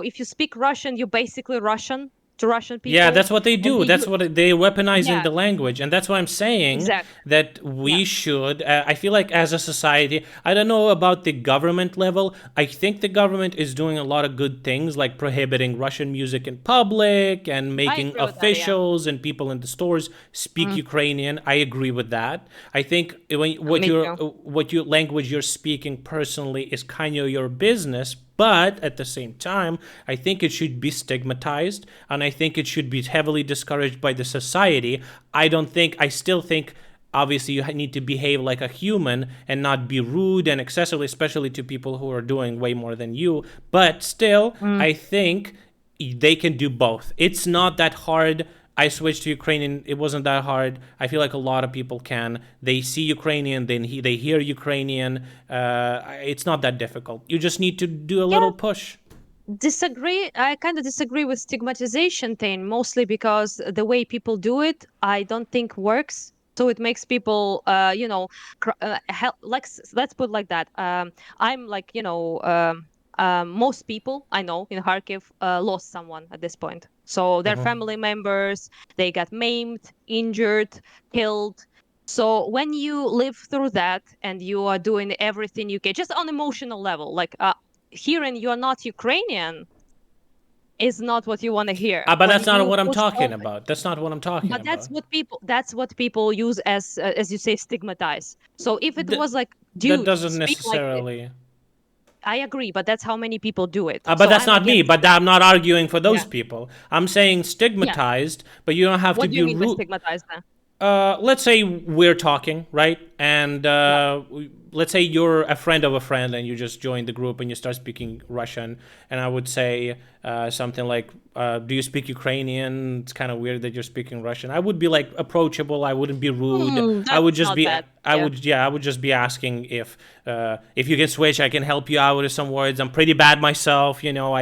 A: If you speak Russian, you're basically Russian to Russian
B: Yeah,
A: people,
B: that's what they
A: and
B: do. That's what they weaponizing
A: yeah,
B: the language, and that's why I'm saying
A: exactly,
B: that
A: yeah.
B: we should. I feel like as a society, I don't know about the government level. I think the government is doing a lot of good things, like prohibiting Russian music in public and
A: I
B: making
A: agree with that. Yeah.
B: officials and people in the stores speak
A: Mm,
B: Ukrainian. I agree with that. I think
A: me too.
B: what your language you're speaking personally is kind of your business, but at the same time, I think it should be stigmatized, and I think it should be heavily discouraged by the society. I still think, obviously, you need to behave like a human and not be rude and excessively, especially to people who are doing way more than you. But still,
A: Mm.
B: I think they can do both. It's not that hard. I switched to Ukrainian. It wasn't that hard. I feel like a lot of people can. They see Ukrainian, then they hear Ukrainian. It's not that difficult. You just need to do a
A: Yeah,
B: little push.
A: disagree. I kind of disagree with stigmatization thing, mostly because the way people do it, I don't think works. So it makes people, let's put like that. I'm like, most people I know in Kharkiv lost someone at this point. So their
B: Hmm.
A: family members, they got maimed, injured, killed. So when you live through that and you are doing everything you can, just on emotional level, like hearing you're not Ukrainian is not what you want to hear.
B: But
A: When
B: that's not
A: you
B: what I'm
A: put
B: talking
A: all,
B: about. That's not what I'm talking
A: but
B: about.
A: that's what people use as you say, stigmatize. So if it
B: Th-
A: was like,
B: that
A: dude,
B: doesn't
A: speak like this,
B: necessarily.
A: I agree, but that's how many people do it.
B: But
A: So
B: that's
A: I'm
B: not me.
A: against
B: But
A: it.
B: I'm not arguing for those
A: Yeah.
B: people. I'm saying
A: Yeah.
B: stigmatized, but you don't have to
A: What do
B: be
A: you mean by
B: rude.
A: stigmatize then?
B: Let's say we're talking, right? And
A: Yeah.
B: let's say you're a friend of a friend and you just join the group and you start speaking Russian. And I would say something like, do you speak Ukrainian? It's kind of weird that you're speaking Russian. I would be like approachable. I wouldn't be rude. I would
A: That's
B: just
A: not
B: be,
A: bad. Yeah.
B: I would just be asking if you can switch, I can help you out with some words. I'm pretty bad myself.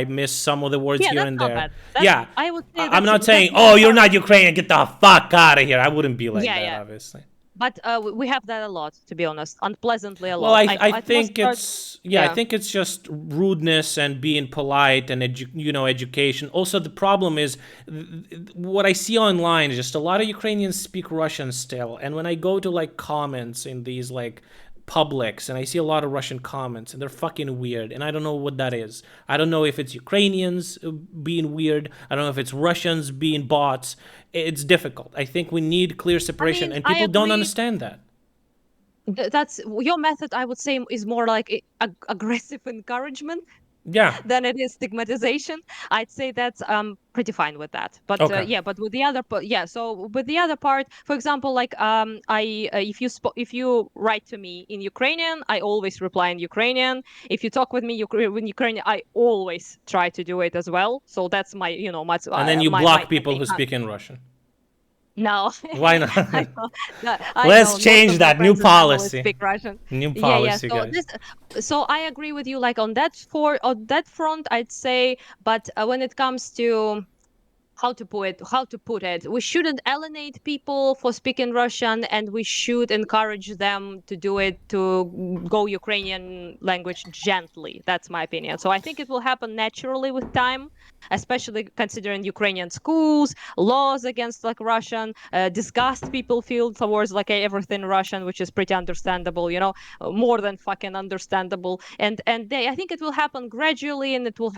B: I miss some of the words
A: Yeah,
B: here
A: that's
B: and
A: not
B: there.
A: bad. That's
B: Yeah,
A: I would say
B: I'm not
A: that's
B: saying,
A: more
B: oh, you're not
A: encouraging.
B: Ukrainian, get the fuck out of here. I wouldn't be like
A: Yeah,
B: that,
A: yeah.
B: obviously.
A: But we have that a lot, to be honest, unpleasantly a
B: Well,
A: lot.
B: I
A: At most
B: think
A: start,
B: it's yeah, I
A: yeah.
B: think it's just rudeness and being polite and education. Also, the problem is what I see online is just a lot of Ukrainians speak Russian still, and when I go to like comments in these like publics and I see a lot of Russian comments and they're fucking weird and I don't know what that is. I don't know if it's Ukrainians being weird. I don't know if it's Russians being bots. It's difficult. I think we need clear
A: I
B: separation
A: mean,
B: and
A: I
B: people don't
A: agree.
B: understand that.
A: That's your method. I would say is more like aggressive encouragement
B: Yeah.
A: than it is stigmatization. I'd say that's pretty fine with that. But
B: Okay.
A: yeah, but with the other yeah, so with the other part, for example, like I if you write to me in Ukrainian, I always reply in Ukrainian. If you talk with me in Ukrainian, I always try to do it as well. So that's my,
B: And then you
A: my
B: block people
A: thing.
B: who speak in Russian.
A: No,
B: Why not?
A: I know. I
B: Let's
A: know most
B: change
A: of my
B: that. New
A: friends and family
B: policy.
A: speak Russian.
B: New
A: Yeah, yeah.
B: policy,
A: So
B: guys.
A: this, so I agree with you. Like on that front, I'd say. But when it comes to how to put it, we shouldn't alienate people for speaking Russian, and we should encourage them to do it, to go Ukrainian language gently. That's my opinion. So I think it will happen naturally with time, especially considering Ukrainian schools, laws against like Russian, disgust people feel towards like everything Russian, which is pretty understandable, more than fucking understandable. And I think it will happen gradually, and it will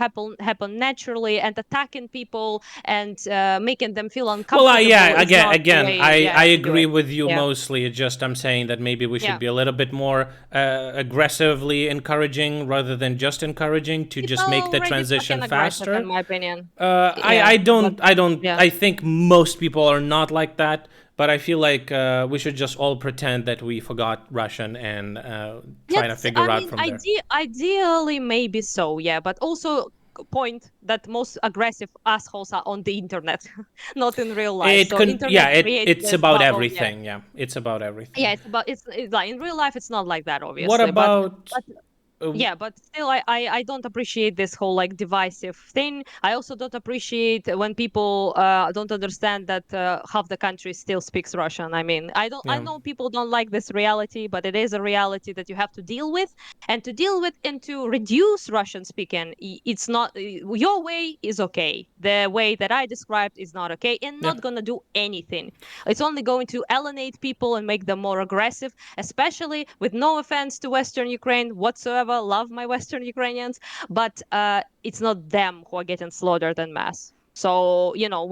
A: happen naturally, and attacking people and making them feel
B: Well,
A: uncomfortable
B: yeah.
A: is not the way,
B: I
A: yeah, to do
B: agree
A: it.
B: with you
A: Yeah,
B: mostly. It's just I'm saying that maybe we should
A: yeah.
B: be a little bit more aggressively encouraging rather than just encouraging to
A: People
B: just
A: are
B: make the
A: already
B: transition
A: fucking aggressive, in
B: faster.
A: my opinion. Yeah,
B: I
A: but
B: don't.
A: yeah.
B: I think most people are not like that. But I feel like we should just all pretend that we forgot Russian and try to
A: That's,
B: figure
A: I
B: out
A: mean,
B: from there.
A: ideally, maybe so, yeah, but also point that most aggressive assholes are on the internet, not in real life.
B: It
A: So
B: can,
A: internet
B: yeah.
A: creates
B: It's
A: this
B: about
A: bubble, yeah.
B: everything. Yeah, it's about
A: Yeah,
B: everything.
A: it's like in real life, it's not like that,
B: What
A: obviously,
B: about?
A: but
B: Uh,
A: yeah, but still I don't appreciate this whole like divisive thing. I also don't appreciate when people don't understand that half the country still speaks Russian. I mean, I
B: yeah,
A: know people don't like this reality, but it is a reality that you have to deal with, and to deal with and to reduce Russian speaking. It's not your way is okay, the way that I described is not okay, and
B: yeah.
A: not gonna do anything. It's only going to alienate people and make them more aggressive, especially with no offense to Western Ukraine whatsoever. Love my Western Ukrainians, but it's not them who are getting slaughtered en masse. So,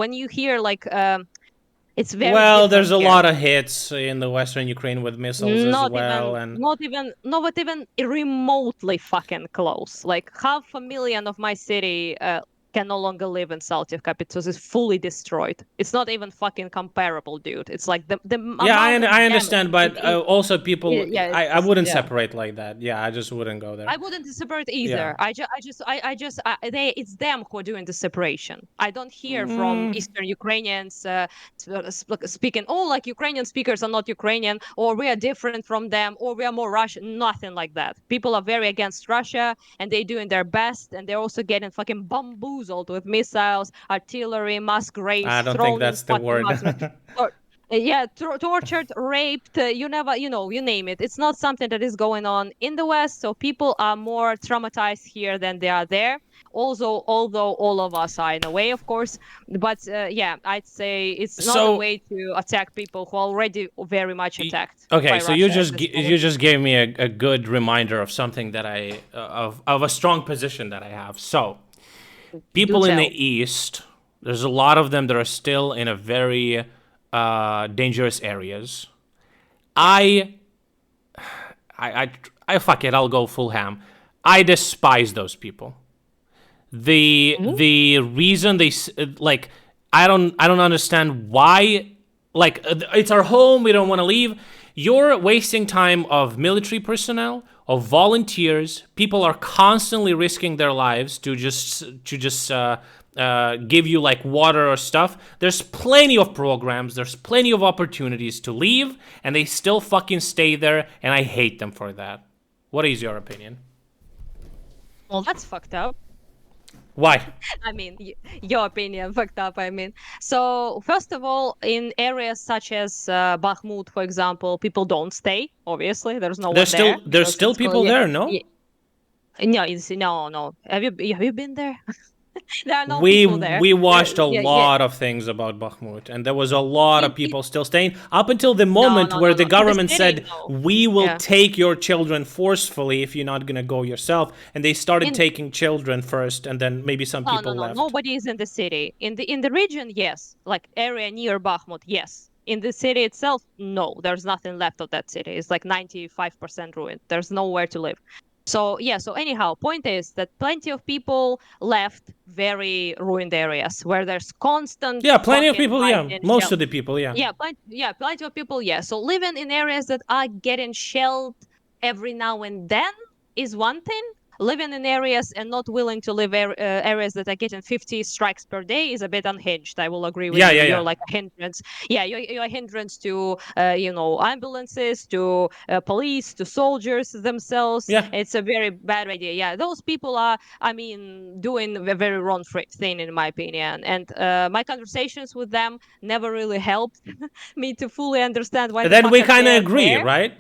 A: when you hear like, it's very
B: Well,
A: different
B: there's a
A: here.
B: lot of hits in the Western Ukraine with missiles as
A: Not
B: well,
A: even,
B: and
A: not even remotely fucking close. Like 500,000 of my city can no longer live in Saltivka because it's fully destroyed. It's not even fucking comparable, dude. It's like the
B: Yeah,
A: amount of
B: I
A: damage.
B: understand, but also people,
A: Yeah,
B: I
A: it's
B: wouldn't
A: yeah.
B: separate like that. Yeah, I just wouldn't go there.
A: I wouldn't separate
B: Yeah.
A: either. It's them who are doing the separation. I don't hear from
B: Mm,
A: Eastern Ukrainians speaking, oh, like Ukrainian speakers are not Ukrainian, or we are different from them, or we are more Russian. Nothing like that. People are very against Russia, and they're doing their best, and they're also getting fucking bamboozled with missiles, artillery, mass
B: I
A: graves
B: don't think
A: thrown in
B: that's the
A: fucking
B: word.
A: mass graves. Yeah, tortured, raped, you never, you name it. It's not something that is going on in the West, so people are more traumatized here than they are there. Also, although all of us are in a way, of course, but yeah, I'd say it's not a
B: So,
A: way to attack people who are already very much attacked
B: okay,
A: by
B: so you
A: Russia at
B: just
A: this
B: you
A: moment.
B: just gave me a good reminder of something that of a strong position that I have. So,
A: Do
B: people in the
A: tell.
B: East, there's a lot of them that are still in a very dangerous areas.
A: Yeah.
B: I I, I, I fuck it. I'll go full ham. I despise those people.
A: Mhm.
B: The reason they like, I don't understand why. Like, it's our home. We don't want to leave. You're wasting time of military personnel, of volunteers. People are constantly risking their lives to just give you like water or stuff. There's plenty of programs. There's plenty of opportunities to leave, and they still fucking stay there. And I hate them for that. What is your opinion?
A: Well, that's fucked up.
B: Why?
A: I mean, your opinion fucked up. I mean, so first of all, in areas such as Bakhmut, for example, people don't stay. Obviously, there's no one there
B: There's
A: because
B: still people
A: yeah,
B: there, no?
A: yeah, no, no. Have you been there? There are no
B: We
A: people there.
B: we watched a
A: Yeah, yeah.
B: lot of things about Bakhmut, and there was a lot of
A: It
B: people still staying up until the
A: no,
B: moment
A: no,
B: where
A: no,
B: the
A: no. In the
B: government
A: city,
B: said,
A: no.
B: "We will
A: Yeah.
B: take your children forcefully if you're not gonna go yourself," and they started
A: In
B: taking children first, and then maybe some
A: No, no,
B: people
A: no.
B: left.
A: Nobody is in the city. In the region, yes. Like area near Bakhmut, yes. In the city itself, no. There's nothing left of that city. It's like 95% ruined. There's nowhere to live. So yeah, so anyhow, point is that plenty of people left very ruined areas where there's constant
B: Yeah, plenty of
A: fucking
B: people. Yeah,
A: fighting,
B: most
A: shell.
B: of the people. Yeah.
A: Yeah, plenty of people, yeah. So living in areas that are getting shelled every now and then is one thing. Living in areas and not willing to live areas that are getting 50 strikes per day is a bit unhinged. I will agree with
B: Yeah,
A: you.
B: yeah,
A: You're
B: yeah,
A: like a hindrance. Yeah, you're a hindrance to ambulances, to police, to soldiers themselves.
B: yeah.
A: It's a very bad idea. Yeah, those people are, I mean, doing a very wrong thing in my opinion. And my conversations with them never really helped me to fully understand why the
B: Then
A: fuck
B: we
A: are
B: kind of
A: they
B: agree,
A: there.
B: right?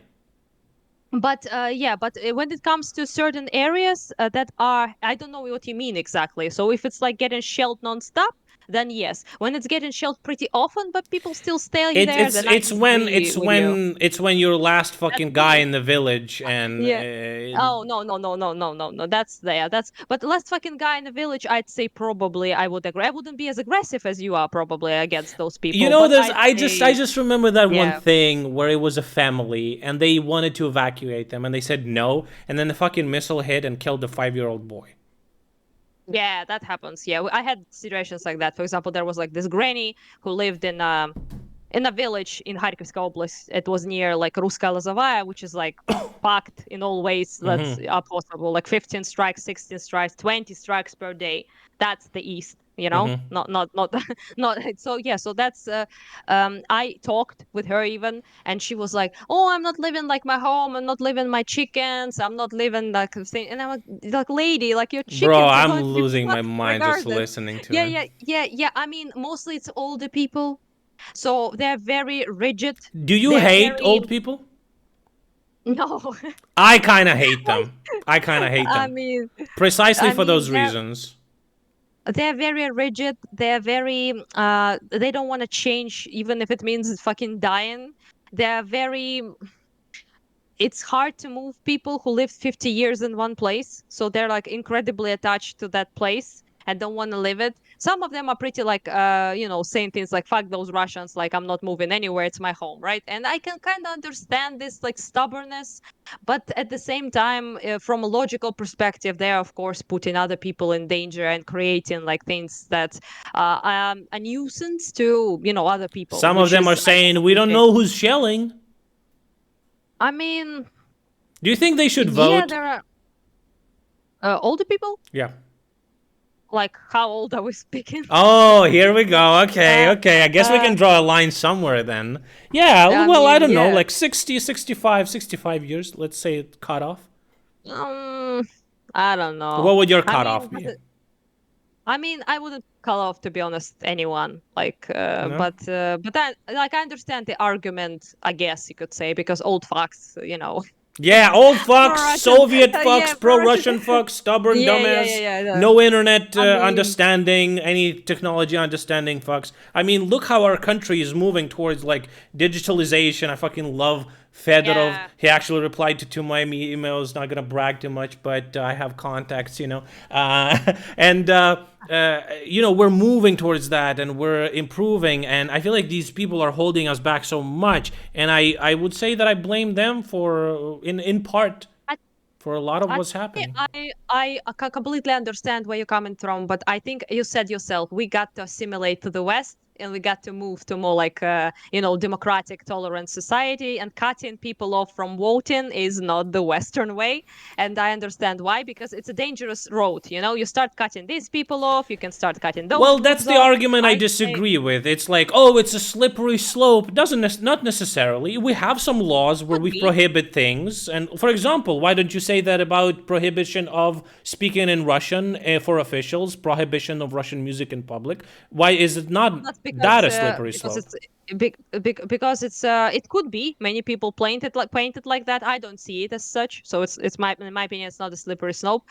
A: But yeah, but when it comes to certain areas that are, I don't know what you mean exactly. So if it's like getting shelled nonstop, then yes. When it's getting shelled pretty often, but people still stay there, then I disagree with you.
B: It's when you're last
A: That's
B: fucking guy
A: true.
B: in the village and
A: Yeah. Oh no, no, no, no, no, no, no. That's there. That's but the last fucking guy in the village, I'd say probably I would agree. I wouldn't be as aggressive as you are probably against those
B: you
A: people,
B: know,
A: but
B: there's
A: I'd
B: I
A: say
B: just remember that one
A: yeah.
B: thing where it was a family and they wanted to evacuate them and they said no, and then the fucking missile hit and killed the 5-year-old boy.
A: Yeah, that happens. Yeah, I had situations like that. For example, there was like this granny who lived in a village in Kharkivska Oblast. It was near like Ruskaya Lozovaya, which is like packed in all ways that's possible. Like 15 strikes, 16 strikes, 20 strikes per day. That's the East, you know? Not not so yeah, so that's I talked with her even and she was like, "Oh, I'm not living like my home. I'm not living my chickens. I'm not living like thing." And I'm like, "Lady, like your
B: Bro,
A: chickens are
B: I'm
A: going to be
B: losing my
A: fucked
B: mind just
A: regardless."
B: listening to
A: Yeah,
B: her.
A: yeah, yeah, yeah. I mean, mostly it's older people, so they're very rigid.
B: Do you
A: They're
B: hate
A: very
B: old people?
A: no.
B: I kind of hate them. I kind of hate
A: I
B: them.
A: mean,
B: Precisely
A: I
B: for
A: mean
B: those reasons.
A: they're very rigid. They're very they don't want to change even if it means fucking dying. They're very it's hard to move people who lived 50 years in one place, so they're like incredibly attached to that place. and don't want to live it. Some of them are pretty like saying things like fuck those Russians, like I'm not moving anywhere, it's my home, right? And I can kind of understand this like stubbornness, but at the same time, from a logical perspective, they are of course putting other people in danger and creating like things that a nuisance to other people,
B: Some of
A: which
B: them are
A: is I
B: saying we don't
A: completely.
B: know who's shelling.
A: I mean,
B: Do you think they should
A: yeah,
B: vote?
A: there are older people.
B: Yeah.
A: Like, how old are we speaking?
B: Oh, here we go. Okay,
A: uh,
B: okay. I guess we
A: uh,
B: can draw a line somewhere then. Yeah,
A: I
B: well, I
A: mean,
B: don't know,
A: yeah.
B: like 60, 65, 65 years, let's say it cut off.
A: Um, I don't know.
B: What would your
A: I mean,
B: cutoff be?
A: I wouldn't call off, to be honest, anyone. Like,
B: No?
A: but I understand the argument. I guess you could say because old fox,
B: Yeah, old fucks,
A: pro-Russian.
B: Soviet
A: Yeah,
B: fucks,
A: pro-Russian.
B: pro-Russian fucks, stubborn
A: Yeah, yeah,
B: dumbass,
A: yeah, yeah.
B: no internet
A: I mean,
B: understanding, any technology understanding fucks. I mean, look how our country is moving towards like digitalization. I fucking love Fedorov.
A: yeah.
B: He actually replied to two of my emails. Not gonna brag too much, but I have contacts. And we're moving towards that, and we're improving. And I feel like these people are holding us back so much. And I would say that I blame them for, in part,
A: I,
B: for a lot of
A: I,
B: what's happening.
A: completely understand where you're coming from, but I think you said yourself, we got to assimilate to the West and we got to move to more like democratic, tolerant society. And cutting people off from voting is not the Western way, and I understand why, because it's a dangerous road. You start cutting these people off, you can start cutting those
B: Well, that's
A: groups
B: the
A: off.
B: argument I
A: I say,
B: disagree with. It's like, oh, it's a slippery slope. Doesn't not necessarily. We have some laws where
A: could
B: we
A: be.
B: prohibit things, and for example, why don't you say that about prohibition of speaking in Russian for officials, prohibition of Russian music in public? Why is it
A: Well,
B: not
A: that's
B: that a slippery
A: because
B: slope?
A: it's because it could be many people painted like that. I don't see it as such, so it's my in my opinion it's not a slippery slope,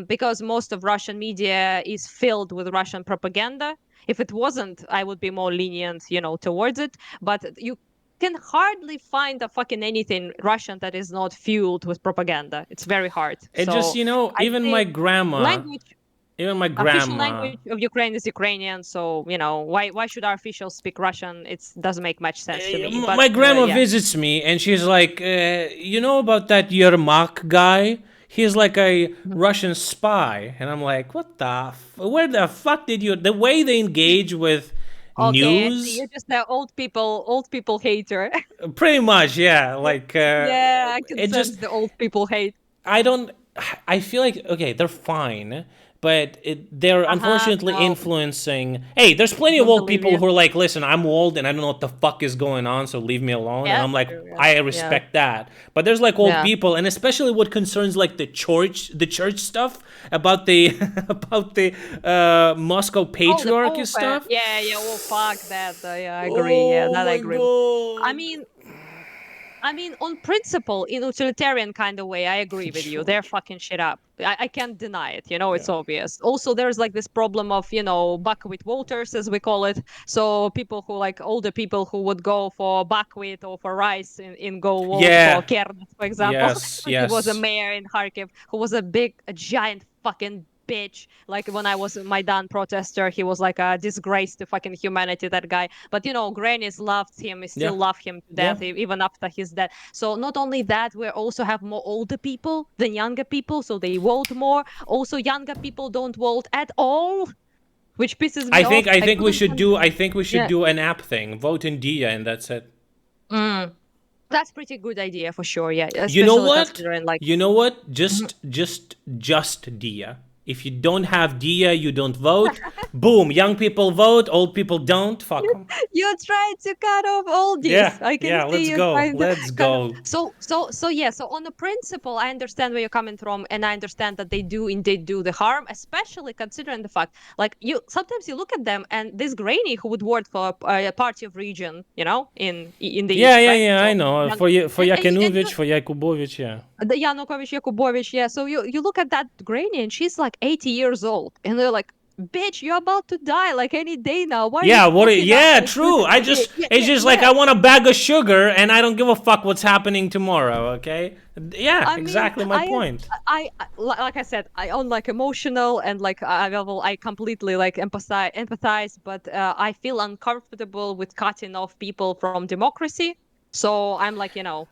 A: because most of Russian media is filled with Russian propaganda. If it wasn't, I would be more lenient, towards it. But you can hardly find a fucking anything Russian that is not fueled with propaganda. It's very hard.
B: It just,
A: So I'd
B: even
A: say
B: my grandma,
A: language
B: even my
A: official
B: grandma,
A: language of Ukraine is Ukrainian, so why should our officials speak Russian? It doesn't make much sense to me. But
B: my grandma
A: yeah,
B: visits me and she's like, you know about that Yermak guy? He's like a
A: Mhm.
B: Russian spy. And I'm like, what the where the fuck did you, the way they engage with
A: Okay, I see.
B: news?
A: You're just the old people hater.
B: Pretty much, yeah.
A: Yeah,
B: Like,
A: yeah, I can
B: it just,
A: sense the old people hate.
B: I don't. I feel like okay, they're fine, but they're unfortunately
A: No,
B: influencing. Hey, there's plenty of
A: don't
B: old
A: believe
B: people
A: you.
B: who are like, listen, I'm old and I don't know what the fuck is going on, so leave me alone. And
A: Yeah,
B: I'm like,
A: true. Yeah,
B: I
A: yeah,
B: respect that. But there's like old
A: yeah.
B: people, and especially what concerns like the church stuff about the about the Moscow
A: Oh, the
B: patriarchy
A: Pope.
B: stuff.
A: Yeah, yeah. Oh, fuck that. Yeah, I agree. Yeah,
B: Oh
A: that I
B: my
A: agree with. I
B: god.
A: mean, on principle, in utilitarian kind of way, I agree with you. They're
B: Church.
A: fucking shit up. I can't deny it. It's
B: Yeah.
A: obvious. Also, there's like this problem of, buckwheat voters, as we call it. So people who like older people who would go for buckwheat or for rice in go vote for
B: Yeah.
A: Kernes, for example.
B: Yes.
A: Like it was a
B: Yes.
A: mayor in Kharkiv who was a giant fucking bitch. Like when I was a Maidan protester, he was like a disgrace to fucking humanity, that guy. But grannies loved him,
B: Yeah.
A: still love him to
B: Yeah.
A: death, even after he's dead. So not only that, we also have more older people than younger people, so they vote more. Also, younger people don't vote at all, which pisses
B: I
A: me
B: think
A: off.
B: I
A: I
B: think we
A: couldn't.
B: should do I think we should
A: Yeah.
B: do an app thing. Vote in Dia and that's it.
A: Mm. That's pretty good idea for sure. Yeah,
B: You know
A: especially
B: what?
A: considering like.
B: You know what?
A: Mhm.
B: Just Dia. If you don't have Dia, you don't vote. Boom. Young people vote. Old people don't. Fuck them.
A: You're trying to cut off all
B: Yeah.
A: this. I can
B: Yeah.
A: see
B: Let's
A: you
B: go.
A: trying to
B: Let's
A: cut off.
B: go.
A: So yeah. So on the principle, I understand where you're coming from, and I understand that they do indeed do the harm, especially considering the fact, like sometimes you look at them, and this granny who would work for a party of region, in the
B: Yeah.
A: east,
B: Yeah.
A: right?
B: Yeah. I
A: So
B: know.
A: young,
B: For
A: and
B: Yakinovich, for Yakubovich. Yeah.
A: the Yanukovych, Yakubovich, yeah. So you look at that granny, and she's like 80 years old, and they're like, bitch, you're about to die like any day now. Why are you
B: Yeah,
A: fucking up?
B: yeah,
A: Like,
B: true. I
A: yeah,
B: just
A: yeah,
B: it's
A: yeah,
B: just like
A: yeah.
B: I want a bag of sugar and I don't give a fuck what's happening tomorrow, okay? Yeah,
A: I mean,
B: exactly my point.
A: like I said, I own like emotional and like I completely like empathize, but I feel uncomfortable with cutting off people from democracy. So I'm like,
B: You know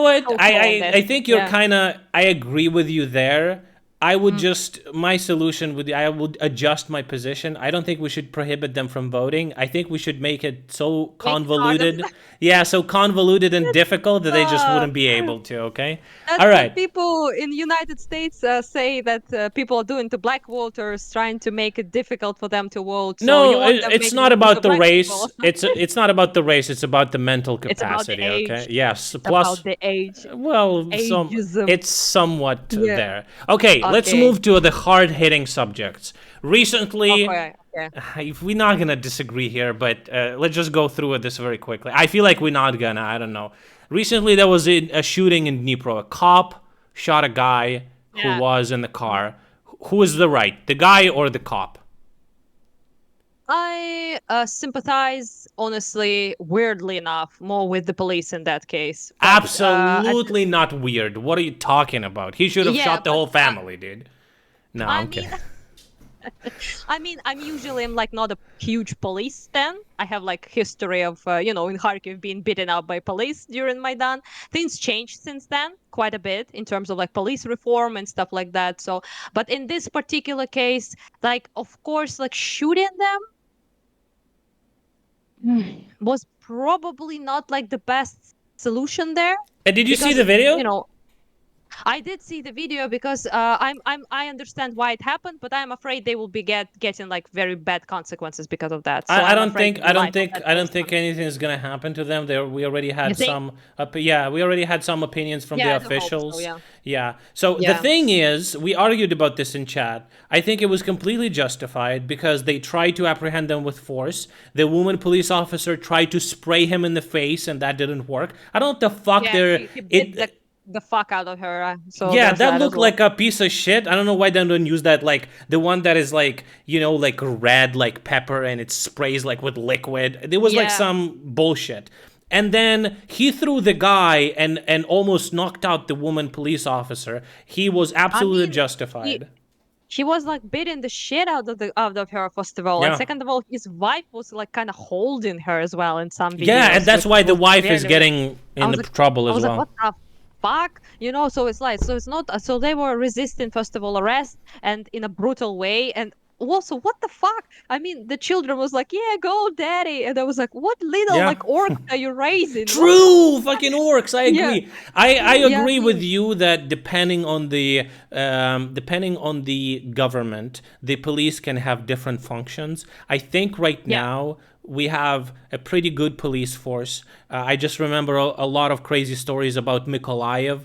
B: what?
A: so on this.
B: I think you're
A: Yeah.
B: kind of I agree with you there. I would
A: Mm.
B: just my solution would I would adjust my position. I don't think we should prohibit them from voting. I think we should make it so
A: Make it harder.
B: convoluted. Yeah, so convoluted and difficult that they just
A: Uh,
B: wouldn't be able to, okay?
A: that's
B: All
A: what
B: right.
A: people in United States say that people are doing to black voters, trying to make it difficult for them to vote. So you
B: No,
A: want them
B: it's
A: make
B: not
A: them do to
B: about the
A: black people?
B: race. It's not about the race. It's about the mental
A: It's about the
B: capacity. Okay.
A: age.
B: Yes.
A: It's about
B: Plus,
A: the age.
B: well,
A: Ageism.
B: it's somewhat
A: Yeah.
B: there. Okay. Let's
A: Okay.
B: move to the hard hitting subjects. Recently,
A: Okay. Okay.
B: if we're not gonna disagree here, but let's just go through this very quickly. I feel like we're not gonna. I don't know. Recently, there was a shooting in Dnipro. A cop shot a guy who
A: Yeah.
B: was in the car. Who is the right, the guy or the cop?
A: I sympathize, honestly, weirdly enough, more with the police in that case. But
B: Absolutely not weird. What are you talking about? He should have
A: yeah,
B: shot the
A: but
B: whole family, dude. No,
A: I
B: I'm kidding.
A: mean, I'm usually I'm like not a huge police stan. I have like history of in Kharkiv being beaten up by police during Maidan. Things changed since then quite a bit in terms of like police reform and stuff like that. So, but in this particular case, like of course, like shooting them was probably not like the best solution there
B: And did you see
A: because
B: the video?
A: I did see the video because I understand why it happened, but I'm afraid they will be getting like very bad consequences because of that. So
B: I
A: I'm
B: don't
A: afraid
B: think
A: for the life of that
B: I don't think
A: person.
B: anything is gonna happen to them. There we already
A: You
B: had
A: think?
B: some yeah, we already had some opinions from the
A: Yeah, I do hope so.
B: officials.
A: Yeah.
B: Yeah. So the
A: Yeah.
B: thing is, we argued about this in chat. I think it was completely justified because they tried to apprehend them with force. The woman police officer tried to spray him in the face and that didn't work. I don't know what the fuck
A: Yeah,
B: they're
A: he bit
B: it
A: the fuck out of her. So
B: Yeah,
A: there's
B: that
A: that as
B: looked
A: well.
B: like a piece of shit. I don't know why they don't use that, like the one that is like, like red, like pepper, and it sprays like with liquid. There was like
A: Yeah.
B: some bullshit. And then he threw the guy and almost knocked out the woman police officer. He was
A: I
B: absolutely
A: mean, he
B: justified.
A: he was like beating the shit out of her first of all, and
B: Yeah.
A: second of all, his wife was like kind of holding her as well in some
B: Yeah, and
A: videos,
B: that's
A: which
B: why the
A: was
B: wife is
A: really.
B: getting
A: I
B: in
A: was
B: the
A: like,
B: trouble as well.
A: what the fuck? So it's like, so it's not, so they were resisting, first of all, arrest and in a brutal way. And also, what the fuck? I mean, the children was like, yeah, go, daddy. And I was like, what little
B: Yeah.
A: like orc are you raising? What the
B: True,
A: fuck?
B: fucking orcs. I
A: Yeah.
B: agree. I
A: Yeah. I
B: agree with
A: mean,
B: you that depending on the government, the police can have different functions. I think right
A: yeah.
B: now we have a pretty good police force. I just remember a lot of crazy stories about Mykolaiv,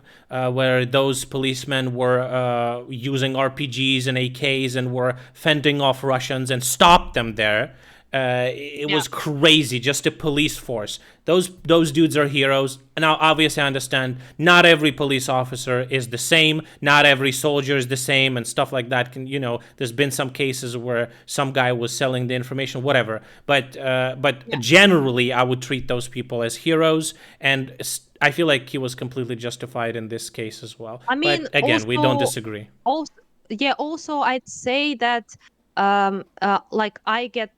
B: where those policemen were using RPGs and AKs and were fending off Russians and stopped them there. It
A: Yeah.
B: was crazy, just a police force. Those dudes are heroes. Now, obviously, I understand not every police officer is the same, not every soldier is the same, and stuff like that. There's been some cases where some guy was selling the information, whatever. But
A: Yeah.
B: generally, I would treat those people as heroes, and I feel like he was completely justified in this case as well.
A: I mean,
B: But again, we don't disagree.
A: also, yeah, also I'd say that like I get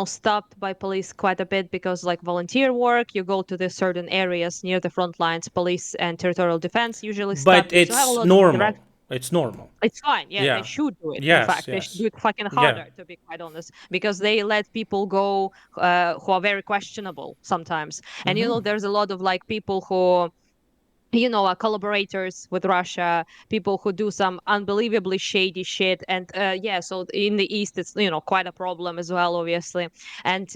A: stopped by police quite a bit because like volunteer work, you go to the certain areas near the front lines, police and territorial defense usually
B: But
A: stop you, so I have a
B: it's
A: lot of
B: normal.
A: interaction.
B: It's normal.
A: It's fine. Yeah, they
B: Yeah.
A: should do it. In
B: Yes.
A: fact, they should do
B: Yes.
A: it fucking
B: Yeah.
A: harder, to be quite honest, because they let people go who are very questionable sometimes. And there's a lot of like people who are collaborators with Russia, people who do some unbelievably shady shit. And yeah, so in the East, it's, quite a problem as well, obviously. And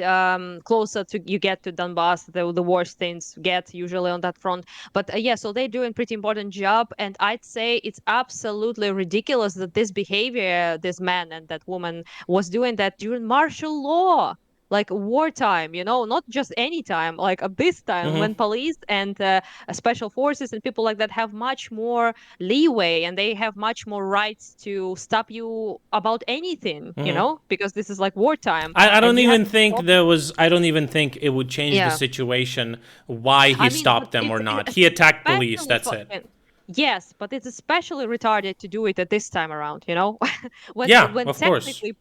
A: closer to you get to Donbass, the worse things get usually on that front. But yeah, so they're doing pretty important job. And I'd say it's absolutely ridiculous that this behavior, this man and that woman was doing that during martial law. like wartime, not just any time, like this time
B: Mm-hmm.
A: when police and special forces and people like that have much more leeway and they have much more rights to stop you about anything,
B: Mm-hmm.
A: because this is like wartime
B: I
A: and
B: don't
A: you have
B: even
A: to
B: think
A: stop.
B: there was. I don't even think it would change the
A: Yeah.
B: situation why he
A: I mean, but
B: stopped them or
A: it's
B: not. He attacked police.
A: especially
B: That's it.
A: fucking yes, but it's especially retarded to do it at this time around, when
B: Yeah,
A: when
B: of course.
A: technically,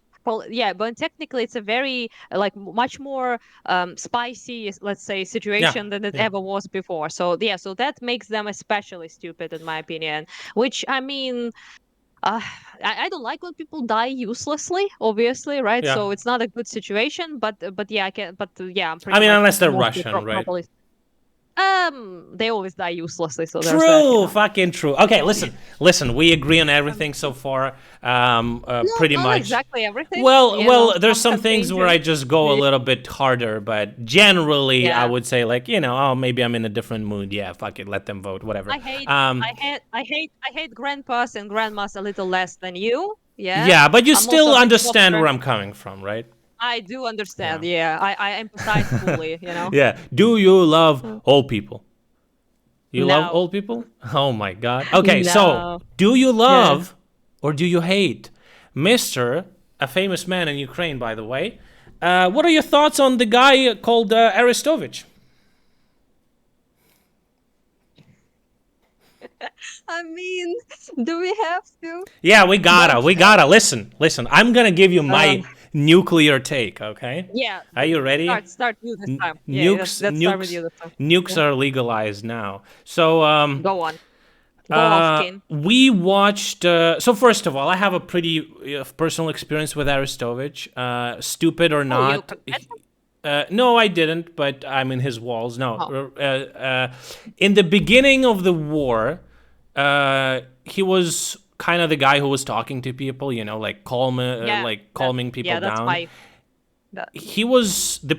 A: yeah, but technically it's a very like much more spicy, let's say,
B: Yeah,
A: situation than it
B: yeah.
A: ever was before. So yeah, so that makes them especially stupid in my opinion. Which I mean, uh, I don't like when people die uselessly, obviously, right?
B: Yeah.
A: So it's not a good situation. But yeah, I can. But yeah, I'm
B: I
A: pretty
B: mean,
A: much
B: unless they're
A: mostly
B: Russian, right?
A: properly. They always die uselessly, so there's that,
B: True, fucking true. Okay, listen. We agree on everything so far,
A: No,
B: pretty
A: not
B: much.
A: exactly everything.
B: Well, there's
A: Some
B: some things where I
A: contagion.
B: just go a
A: Yeah,
B: little bit harder, but generally, I
A: yeah.
B: would say like, oh, maybe I'm in a different mood. Yeah, fuck it, let them vote, whatever.
A: I hate,
B: Um,
A: I hate grandpas and grandmas a little less than you. Yeah,
B: yeah, but you
A: I'm also
B: still
A: a bit
B: understand
A: softer.
B: where I'm coming from, right?
A: I do
B: Yeah,
A: understand. Yeah, I empathize fully.
B: yeah. Do you love
A: Mm.
B: old people? You love
A: No,
B: old people? Oh my god. Okay, so
A: no.
B: do you
A: Yeah.
B: love or do you hate Mr., a famous man in Ukraine, by the way? What are your thoughts on the guy called Arestovich?
A: I mean, do we have to?
B: Yeah,
A: But
B: we gotta. Listen. I'm gonna give you
A: uh,
B: my nuclear take, okay?
A: yeah,
B: Are you ready?
A: start you this time. Yeah,
B: Nukes,
A: let's start with you
B: nukes,
A: this time.
B: nukes
A: Yeah,
B: are legalized now. So,
A: go on, go off, King.
B: we watched. So first of all, I have a pretty personal experience with Arestovich. Stupid or
A: Oh, you
B: not,
A: confess?
B: no, I didn't. But I'm in his walls.
A: Oh,
B: No, in the beginning of the war, he was kind of the guy who was talking to people.
A: yeah,
B: Like calming people
A: yeah, that's
B: down.
A: my that.
B: He was the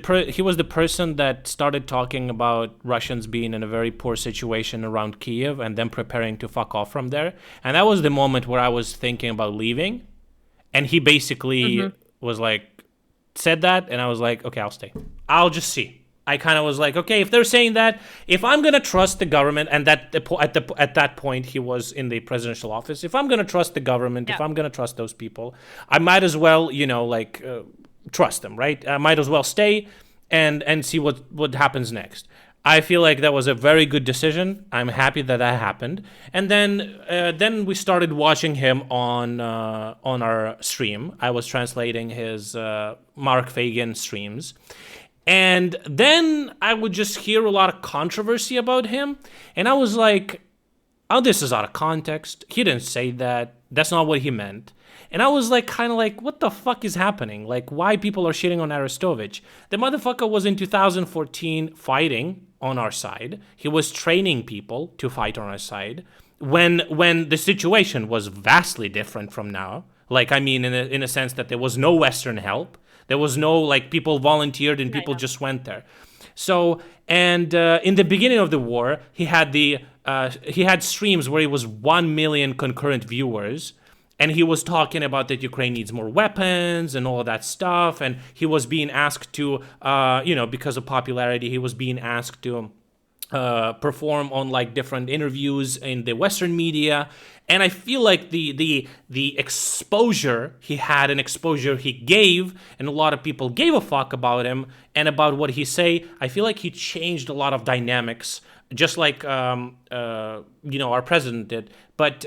B: person that started talking about Russians being in a very poor situation around Kiev and then preparing to fuck off from there. And that was the moment where I was thinking about leaving. And he basically
A: Mhm.
B: was like, said that, and I was like, okay, I'll stay. I'll just see. I kind of was like, okay, if they're saying that, if I'm gonna trust the government, and at that point he was in the presidential office, if I'm gonna trust the government, if
A: Yeah,
B: I'm gonna trust those people, I might as well, trust them, right? I might as well stay and see what happens next. I feel like that was a very good decision. I'm happy that that happened. And then we started watching him on our stream. I was translating his Mark Fagan streams, and then I would just hear a lot of controversy about him, and I was like, oh, this is out of context. He didn't say that. That's not what he meant. And I was like, kind of like, what the fuck is happening? Like, why people are shitting on Arestovich? The motherfucker was in 2014 fighting on our side. He was training people to fight on our side when the situation was vastly different from now. Like, I mean, in a sense that there was no Western help. There was no, like, people volunteered and
A: yeah,
B: people
A: yeah.
B: just went there. So, and in the beginning of the war, he had streams where he was 1 million concurrent viewers, and he was talking about that Ukraine needs more weapons and all of that stuff. And he was being asked to, because of popularity, he was being asked to perform on like different interviews in the Western media. And I feel like the exposure he had and exposure he gave, and a lot of people gave a fuck about him and about what he say. I feel like he changed a lot of dynamics, just like our president did, but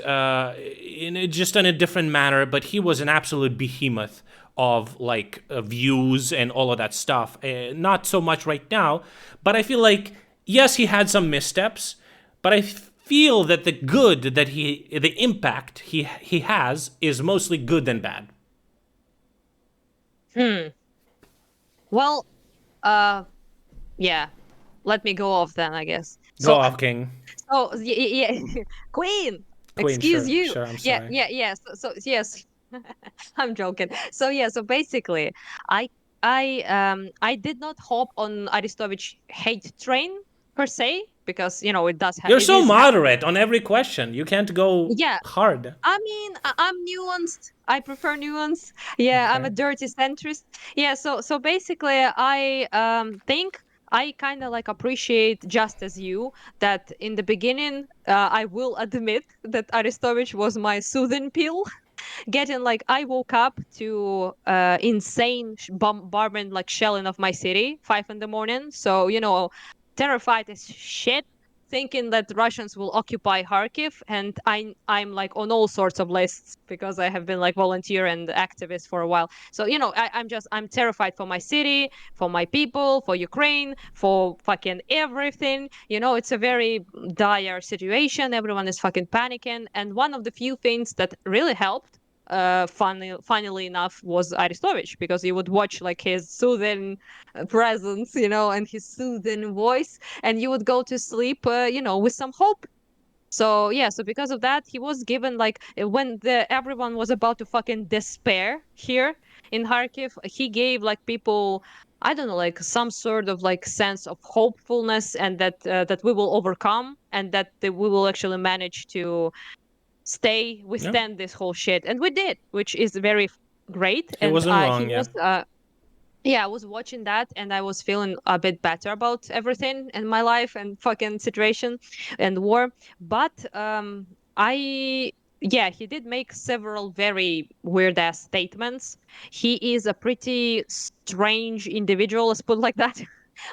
B: just in a different manner. But he was an absolute behemoth of like views and all of that stuff. Not so much right now, but I feel like yes, he had some missteps, but I feel that the impact he has is mostly good than bad.
A: Hmm. Well, uh, yeah. Let me go off then, I guess.
B: Go
A: So,
B: off, King.
A: yeah, Queen.
B: Queen,
A: Excuse
B: sure,
A: you.
B: sure. I'm
A: Yeah,
B: sorry.
A: yeah, yeah. So yes, I'm joking. So yeah, so basically, I I did not hop on Aristovich hate train per se because you know it does
B: You're
A: it
B: so
A: is happening.
B: moderate on every question. You can't go
A: Yeah,
B: hard.
A: I mean, I'm nuanced. I prefer nuance. Yeah, I'm
B: Okay.
A: a dirty centrist. Yeah, so basically, I think I kind of like appreciate just as you that in the beginning, I will admit that Arestovich was my soothing pill. Getting like I woke up to insane bombardment like shelling of my city 5 in the morning. So you know, terrified as shit, thinking that Russians will occupy Kharkiv, and I'm like on all sorts of lists because I have been like volunteer and activist for a while. So you know, I'm terrified for my city, for my people, for Ukraine, for fucking everything. You know, it's a very dire situation. Everyone is fucking panicking, and one of the few things that really helped funnily enough was Arestovich, because you would watch like his soothing presence, you know, and his soothing voice, and you would go to sleep, you know, with some hope. So yeah, so because of that, he was given like when the everyone was about to fucking despair here in Kharkiv, he gave like people, I don't know, like some sort of like sense of hopefulness, and that we will overcome, and that we will actually manage to stay
B: Yeah.
A: withstand this whole shit, and we did, which is very great.
B: He
A: And
B: wasn't
A: he
B: wrong, yeah.
A: was yeah, I was watching that and I was feeling a bit better about everything in my life and fucking situation and war. But I yeah, he did make several very weird ass statements. He is a pretty strange individual, let's put it like that.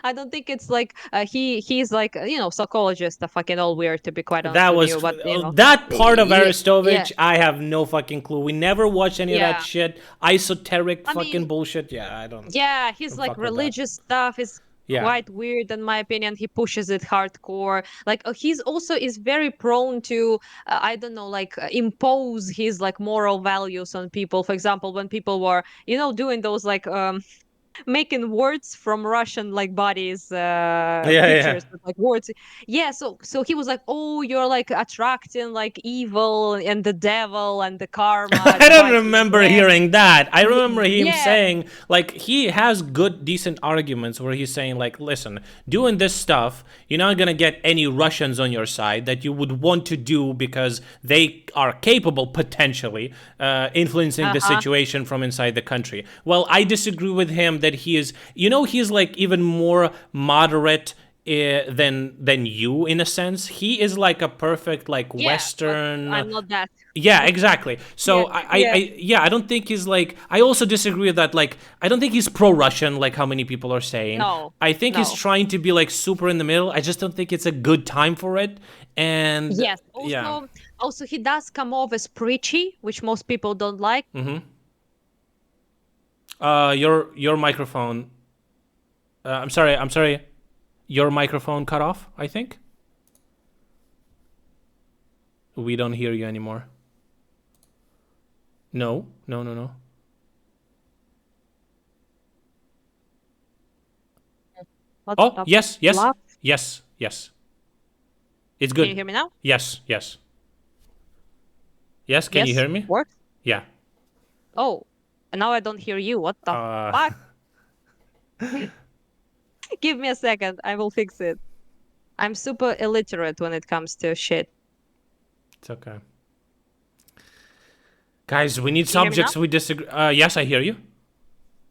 A: I don't think it's like he's like you know, psychologist, a fucking all weird, to be quite honest
B: That
A: with
B: was
A: you. But you know,
B: that part of
A: yeah, yeah,
B: Arestovich. I have no fucking clue. We never watched any of that
A: yeah.
B: shit. Esoteric
A: I mean,
B: fucking bullshit. Yeah, I
A: yeah, his
B: don't
A: like
B: fuck with that.
A: religious stuff is
B: Yeah.
A: quite weird in my opinion. He pushes it hardcore. Like he's also is very prone to I don't know, like impose his like moral values on people. For example, when people were, you know, doing those like making words from Russian like bodies,
B: Yeah, yeah.
A: pictures with like words. Yeah, so he was like, "Oh, you're like attracting like evil and the devil and the karma
B: I
A: to
B: don't
A: bite you in
B: remember
A: the ass."
B: hearing that. I remember him
A: Yeah,
B: saying, like, he has good, decent arguments where he's saying, like, listen, doing this stuff, you're not gonna get any Russians on your side that you would want to do because they are capable, potentially, influencing the
A: uh-huh.
B: situation from inside the country. Well, I disagree with him that he is, you know, he's like even more moderate than you in a sense. He is like a perfect like
A: Yeah, but
B: Western.
A: I'm not that.
B: Yeah, exactly.
A: Yeah,
B: So
A: yeah.
B: yeah, I don't think he's like. I also disagree with that. Like, I don't think he's pro-Russian, like how many people are saying.
A: No,
B: I think he's
A: no.
B: trying to be like super in the middle. I just don't think it's a good time for it. And
A: Yes.
B: yeah,
A: Also, he does come off as preachy, which most people don't like.
B: your microphone. I'm sorry. I'm sorry. Your microphone cut off. I think we don't hear you anymore. No, no, no, no.
A: What
B: Oh,
A: the
B: yes, yes,
A: fuck?
B: yes, yes. It's
A: Can you
B: good.
A: hear me now?
B: Yes, yes. Yes, can you
A: Yes.
B: hear me?
A: Works.
B: Yeah.
A: Oh, and now I don't hear you. What the
B: Uh,
A: fuck? Give me a second. I will fix it. I'm super illiterate when it comes to shit.
B: it's okay. Guys, we need
A: Can you hear me now?
B: subjects we disagree. Yes, I hear you.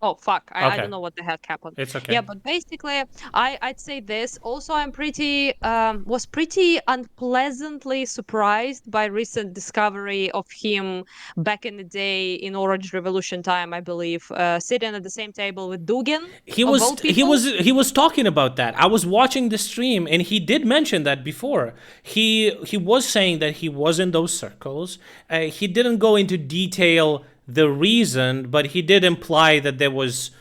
A: Oh fuck! I
B: Okay,
A: don't know what the heck happened.
B: it's okay.
A: Yeah, but basically, I'd say this. Also, I'm pretty was pretty unpleasantly surprised by recent discovery of him back in the day in Orange Revolution time, I believe, sitting at the same table with Dugin
B: He
A: of
B: was
A: all
B: he
A: people.
B: was he was talking about that. I was watching the stream and he did mention that before. He was saying that he was in those circles. He didn't go into detail the reason, but he did imply that there was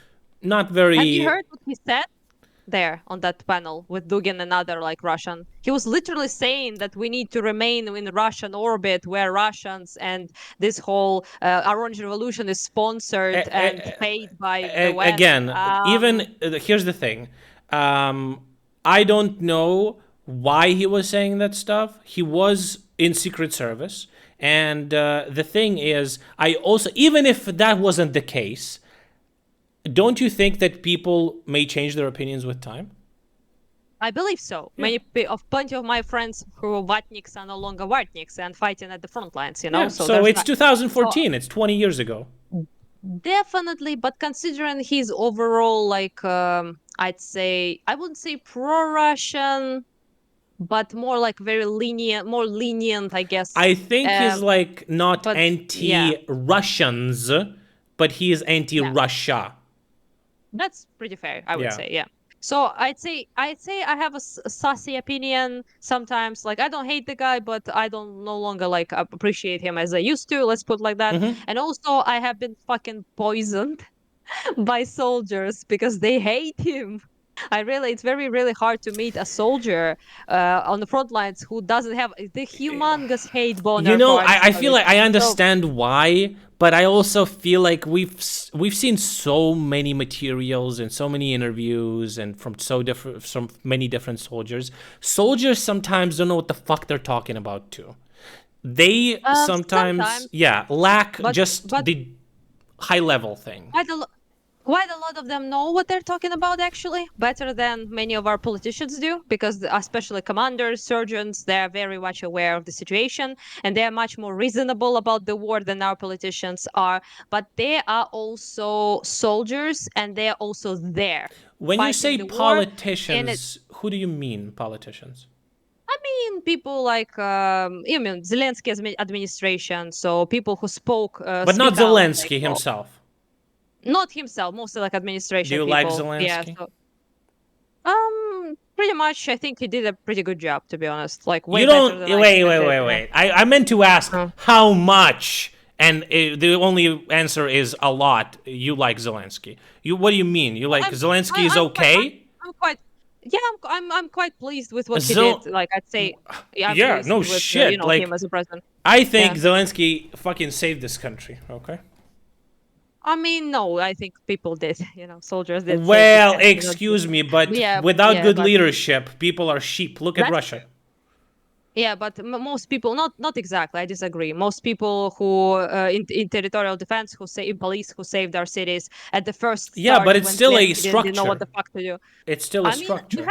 B: not
A: Have you
B: very.
A: heard what he said there on that panel with Dugin and other like Russian? He was literally saying that we need to remain in Russian orbit where Russians and this whole Orange Revolution is sponsored and paid by the West.
B: Again, even here's the thing. Um, I don't know why he was saying that stuff. He was in Secret Service, and the thing is, I also, even if that wasn't the case, don't you think that people may change their opinions with time?
A: I believe so.
B: Yeah.
A: Plenty of my friends who are Vatniks are no longer Vatniks and fighting at the front lines.
B: Yeah.
A: So
B: So
A: there's
B: it's
A: that. So
B: 2014. It's 20 years ago.
A: definitely, but considering his overall, like, I'd say, I wouldn't say pro-Russian, but more like very lenient, more lenient, I guess.
B: I think he's
A: Um,
B: like not
A: but yeah,
B: anti-Russians, but he is
A: yeah,
B: anti-Russia.
A: that's pretty fair, I would
B: Yeah.
A: say. Yeah. So I'd say I have a sassy opinion sometimes. Like I don't hate the guy, but I don't no longer like appreciate him as I used to. Let's put like that. And also, I have been fucking poisoned by soldiers because they hate him. It's very, really hard to meet a soldier on the front lines who doesn't have the humongous hate
B: You
A: boner
B: know,
A: for
B: I feel
A: anti-Semitic.
B: like I
A: So,
B: understand why, but I also feel like we've seen so many materials and so many interviews and from many different soldiers. Soldiers sometimes don't know what the fuck they're talking about too. They sometimes,
A: sometimes,
B: yeah, lack
A: but
B: just
A: but
B: the high level thing.
A: quite a lot. Quite a lot of them know what they're talking about, actually, better than many of our politicians do, because especially commanders, surgeons, they're very much aware of the situation and they're much more reasonable about the war than our politicians are. But they are also soldiers and they're also there
B: When you
A: fighting
B: say
A: the war. And
B: politicians, who do you mean politicians?
A: I mean, people like, you mean Zelensky administration, so people who
B: But not
A: speak out, like,
B: Zelensky
A: oh,
B: himself.
A: not himself, mostly like
B: Do
A: administration
B: you like
A: people. Yeah,
B: Zelensky?
A: so pretty much, I think he did a pretty good job, to be honest. Like way
B: You
A: better
B: don't.
A: than I
B: Wait,
A: even
B: wait,
A: did.
B: wait,
A: Yeah.
B: wait. I meant to ask
A: Uh,
B: how much, and the only answer is a lot. You like Zelensky. What do you mean? You like
A: I'm,
B: Zelensky is
A: I'm quite,
B: okay?
A: I'm quite, yeah, I'm quite pleased with what he did.
B: Zel-
A: Like I'd say, yeah, I'm
B: yeah,
A: pleased
B: no
A: with
B: shit.
A: him
B: Like
A: as a president.
B: I think
A: Yeah.
B: Zelensky fucking saved this country. Okay.
A: I mean, no, I think people did. Soldiers did save this
B: Well,
A: country.
B: excuse me, but
A: Yeah,
B: without
A: yeah,
B: good
A: but
B: leadership, people are sheep. Look at
A: that's
B: Russia.
A: yeah, but most people, not exactly. I disagree. Most people who in territorial defense, who say in police, who saved our cities at the first
B: Yeah, but
A: start
B: it's
A: when
B: still a
A: Zelensky didn't know what
B: structure.
A: the fuck to do.
B: It's still a
A: I mean,
B: structure.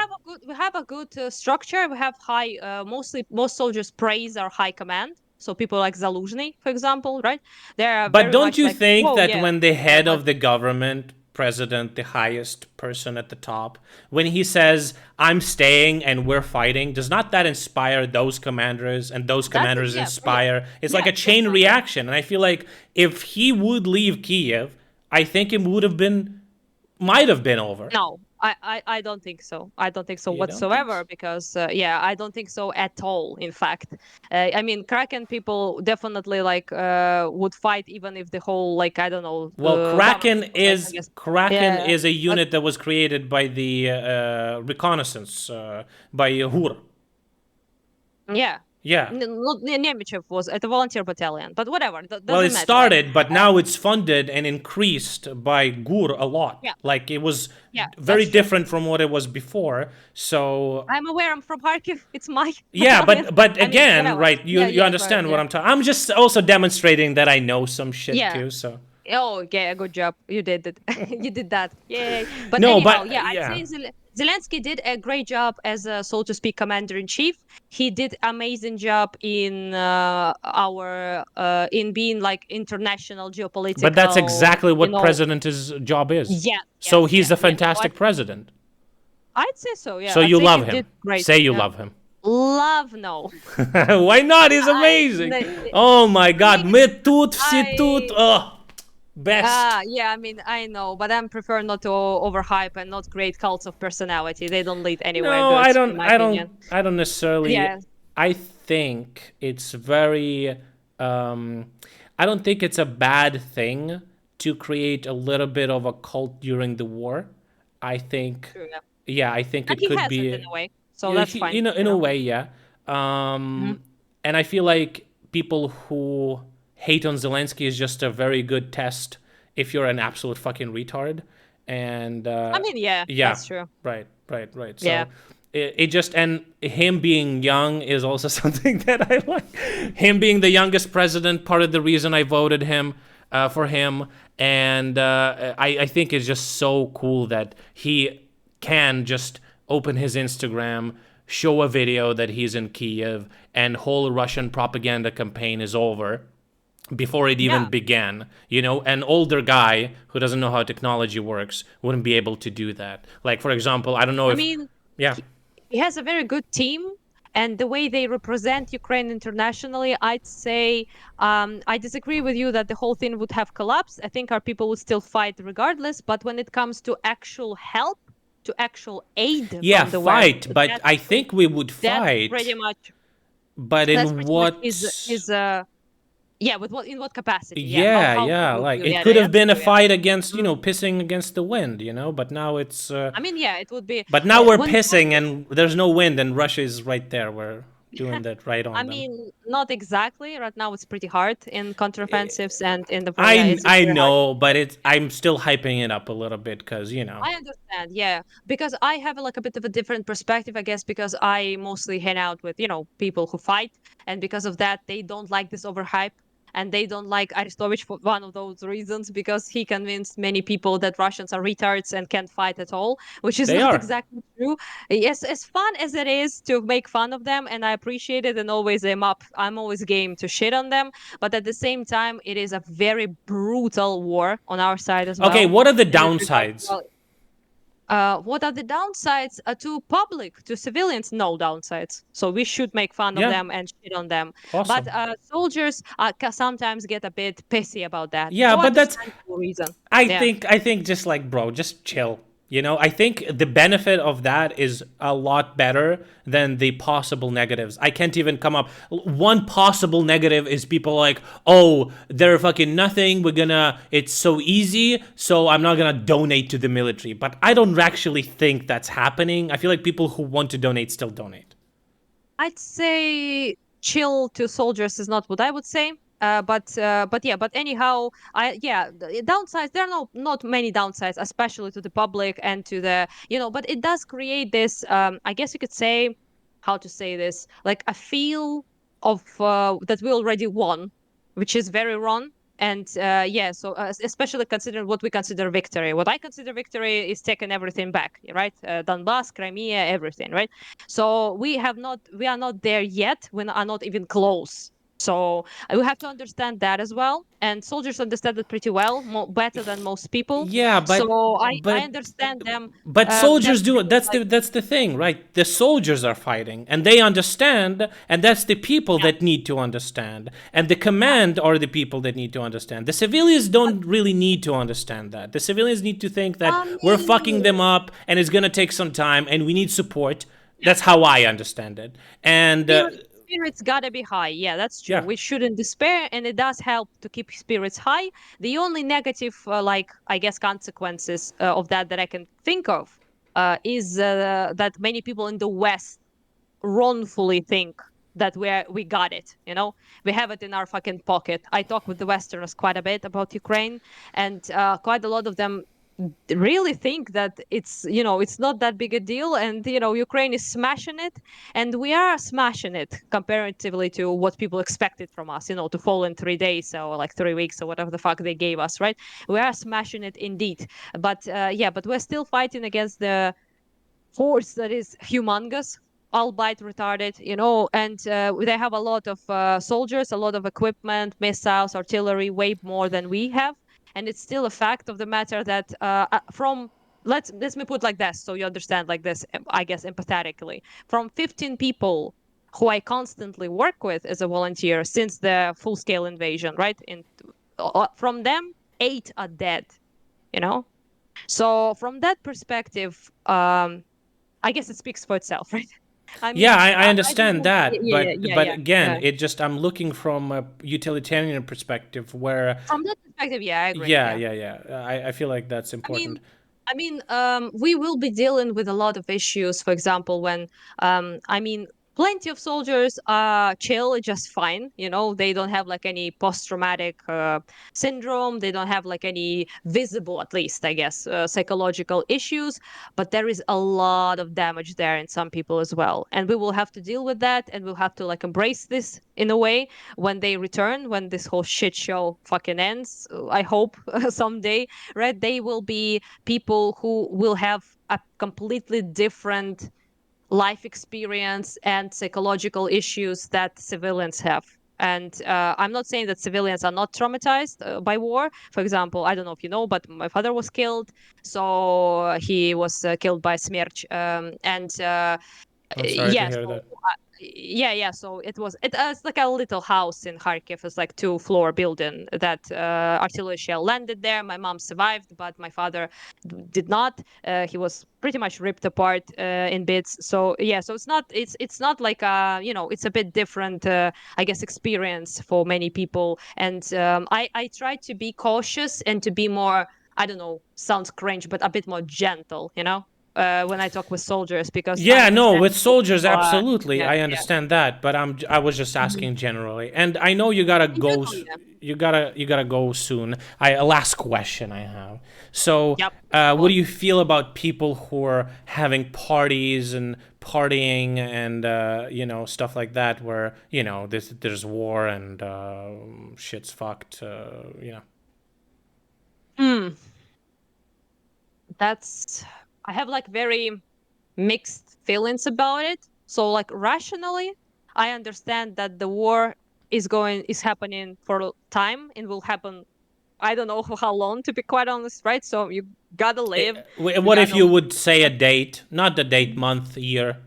A: we have a good structure. We have high. Most soldiers praise our high command. So people like Zaluzhny, for example, right? They are
B: But
A: very
B: don't
A: much
B: you
A: like,
B: think
A: whoa,
B: that
A: yeah,
B: when the
A: yeah.
B: head
A: But
B: of the government, president, the highest person at the top, when he says, I'm staying and we're fighting, does not that inspire those commanders and those
A: that's
B: commanders
A: yeah,
B: inspire? It's like
A: yeah,
B: a chain
A: definitely.
B: reaction. And I feel like if he would leave Kiev, I think it might have been over.
A: No, I don't think so. I don't think so
B: You don't think
A: whatsoever
B: so?
A: because yeah, I don't think so at all. In fact, I mean, Kraken people definitely like would fight even if the whole like I don't know
B: Well,
A: government was like I guess
B: Kraken
A: yeah,
B: is a
A: but
B: unit that was created by the reconnaissance by Hur.
A: yeah,
B: Yeah.
A: not Nemechev was at the volunteer battalion, but whatever,
B: Well, it
A: doesn't matter. Right?
B: started, but
A: Uh,
B: now it's funded and increased by Gur a lot.
A: yeah,
B: Like it was
A: yeah,
B: very
A: that's true.
B: different from what it was before. So
A: I'm aware. I'm from Kharkiv. It's my
B: yeah,
A: battalion.
B: but
A: I mean,
B: again,
A: whatever.
B: right? You
A: Yeah,
B: you
A: yeah, but
B: understand what
A: yeah,
B: I'm talking. I'm just also demonstrating that I know some shit
A: yeah.
B: too. So
A: Oh, yeah, good job. You did it. You did that. Yay. But
B: no,
A: anyhow,
B: but
A: yeah, I'd
B: yeah.
A: say Zelensky did a great job as a, so to speak, commander in chief. He did amazing job in our in being like international
B: But that's
A: geopolitical,
B: exactly what president's job is.
A: yes,
B: So
A: yes,
B: he's
A: yes,
B: a
A: yes. So
B: fantastic president.
A: I'd say so, yeah.
B: So
A: I'd
B: you
A: say he
B: love
A: did
B: him.
A: great.
B: Say you
A: Yeah.
B: love him.
A: Love, no.
B: Why not? He's
A: I,
B: amazing.
A: n-
B: Oh my
A: I
B: God.
A: mean,
B: Me tut, vsi tut.
A: I
B: Oh, best.
A: Yeah, I mean, I know, but I prefer not to overhype and not create cults of personality. They don't lead anywhere
B: No,
A: good,
B: I
A: in
B: don't.
A: my
B: I don't.
A: opinion.
B: I don't necessarily.
A: Yeah.
B: I think it's very. Um, I don't think it's a bad thing to create a little bit of a cult during the war. I think.
A: True, yeah.
B: Yeah, I think
A: And
B: it
A: he
B: could
A: has it in
B: be.
A: a way, so that's fine,
B: In a way, yeah.
A: Mhm.
B: And I feel like people who hate on Zelensky is just a very good test if you're an absolute fucking retard. And
A: I mean, yeah,
B: yeah,
A: that's true.
B: right.
A: Yeah.
B: So it just, and him being young is also something that I like. Him being the youngest president, part of the reason I voted him for him, and I think it's just so cool that he can just open his Instagram, show a video that he's in Kiev, and whole Russian propaganda campaign is over before it even
A: Yeah.
B: began. An older guy who doesn't know how technology works wouldn't be able to do that. Like, for example, I don't know
A: I
B: if,
A: mean,
B: yeah,
A: he has a very good team, and the way they represent Ukraine internationally, I'd say I disagree with you that the whole thing would have collapsed. I think our people would still fight regardless. But when it comes to actual help, to actual aid
B: yeah,
A: from the West,
B: fight, but
A: that's
B: I think we would
A: that's pretty
B: fight,
A: much
B: but
A: that's
B: in
A: pretty much
B: what?
A: his yeah, with what, in what capacity? Yeah,
B: Yeah,
A: how
B: yeah,
A: would
B: like
A: you?
B: it
A: Yeah,
B: could have
A: that's
B: been a
A: true. Yeah.
B: fight against,
A: Mm.
B: pissing against the wind, but now it's
A: I mean, yeah, it would be
B: but now we're
A: when
B: pissing
A: soldiers.
B: and there's no wind and Russia is right there. We're doing that right
A: I
B: on them.
A: mean, not exactly. Right now, it's pretty hard in counteroffensives and in the yeah,
B: I
A: it's
B: I
A: very hard.
B: know, but I'm still hyping it up a little bit cuz.
A: I understand, yeah, because I have like a bit of a different perspective, I guess, because I mostly hang out with people who fight, and because of that, they don't like this overhype, and they don't like Arestovich for one of those reasons, because he convinced many people that Russians are retards and can't fight at all, which is
B: They
A: not
B: are.
A: exactly true. Yes, as fun as it is to make fun of them, and I appreciate it, and always I'm always game to shit on them, but at the same time, it is a very brutal war on our side as
B: Okay,
A: well.
B: what are the
A: In this regard,
B: downsides?
A: well, what are the downsides to public, to civilians? No downsides. So we should make fun of
B: Yeah,
A: them and shit on them. But
B: awesome.
A: soldiers sometimes get a bit pissy about that
B: Yeah,
A: for
B: but that's
A: understandable reason.
B: I
A: Yeah.
B: think I think just like bro, just chill. I think the benefit of that is a lot better than the possible negatives. I can't even come up. One possible negative is people like, oh, they're fucking nothing. It's so easy, so I'm not gonna donate to the military. But I don't actually think that's happening. I feel like people who want to donate still donate.
A: I'd say chill to soldiers is not what I would say. But yeah, but anyhow, the downsides, there are not many downsides, especially to the public and to the but it does create this I guess you could say, how to say this, like a feel of that we already won, which is very wrong. And yeah, so especially considering what we consider victory, what I consider victory is taking everything back, right? Donbass, Crimea, everything, right? So we are not there yet. We are not even close. So we have to understand that as well. And soldiers understand it pretty well, better than most people.
B: Yeah,
A: So I
B: but
A: understand them. That
B: soldiers do it.
A: feeling
B: That's
A: like,
B: the thing, right? The soldiers are fighting, and they understand, and that's the people
A: yeah,
B: that need to understand, and the
A: yeah.
B: command are the people that need to understand. The civilians
A: But
B: don't really need to understand that. The civilians need to think that
A: I
B: we're fucking
A: mean,
B: them up, and it's gonna take some time, and we need support. That's how I understand it. And
A: spirits gotta be high. Yeah, that's true.
B: yeah,
A: We shouldn't despair, and it does help to keep spirits high. The only negative, like I guess, consequences of that I can think of is that many people in the West wrongfully think that we got it. We have it in our fucking pocket. I talk with the Westerners quite a bit about Ukraine, and quite a lot of them really think that it's not that big a deal, and Ukraine is smashing it, and we are smashing it comparatively to what people expected from us, to fall in 3 days or like 3 weeks or whatever the fuck they gave us, right? We are smashing it indeed. But yeah, but we're still fighting against the force that is humongous, albeit retarded, and they have a lot of soldiers, a lot of equipment, missiles, artillery, way more than we have. And it's still a fact of the matter that from let me put like this, so you understand like this, I guess empathetically. From 15 people who I constantly work with as a volunteer since the full scale invasion, right? From them, 8 are dead. You know. So from that perspective, I guess it speaks for itself, right? I
B: yeah,
A: mean,
B: I
A: I don't
B: understand
A: know.
B: that,
A: Yeah, yeah,
B: but
A: yeah, yeah,
B: again,
A: yeah.
B: it just I'm looking from a utilitarian perspective where
A: From that perspective, yeah, I agree.
B: yeah,
A: Yeah.
B: yeah, yeah. I feel like that's
A: I mean,
B: important.
A: we will be dealing with a lot of issues. For example, when I mean, plenty of soldiers chill just fine, they don't have like any post-traumatic syndrome, they don't have like any visible, at least I guess, psychological issues, but there is a lot of damage there in some people as well, and we will have to deal with that, and we'll have to like embrace this in a way when they return, when this whole shit show fucking ends. I hope someday, right? They will be people who will have a completely different life experience and psychological issues that civilians have. And I'm not saying that civilians are not traumatized by war. For example, I don't know if you know, but my father was killed. So he was killed by Smerch. And
B: I'm sorry to
A: yeah,
B: hear
A: so
B: that.
A: yeah. So it's like a little house in Kharkiv. It's like two-floor building that artillery shell landed there. My mom survived, but my father did not. He was pretty much ripped apart in bits. So yeah, so it's not like it's a bit different, I guess, experience for many people. And I try to be cautious and to be more, I don't know, sounds cringe, but a bit more gentle, when I talk with soldiers, because I
B: Yeah, no,
A: understand
B: with
A: most
B: soldiers,
A: people are,
B: absolutely,
A: yeah,
B: I
A: yeah.
B: understand that, but I was just
A: Mhm.
B: asking generally, and I know you gotta
A: In
B: go.
A: general, yeah.
B: You gotta go soon. A last question I have. So,
A: Yep.
B: what
A: Well,
B: do you feel about people who are having parties and partying and stuff like that, where there's war and shit's fucked.
A: mm, that's I have like very mixed feelings about it. So like rationally, I understand that the war is happening for time and will happen. I don't know for how long, to be quite honest, right? So you gotta live, you
B: What if
A: gotta
B: you
A: live.
B: would say a date, not the date, month, year?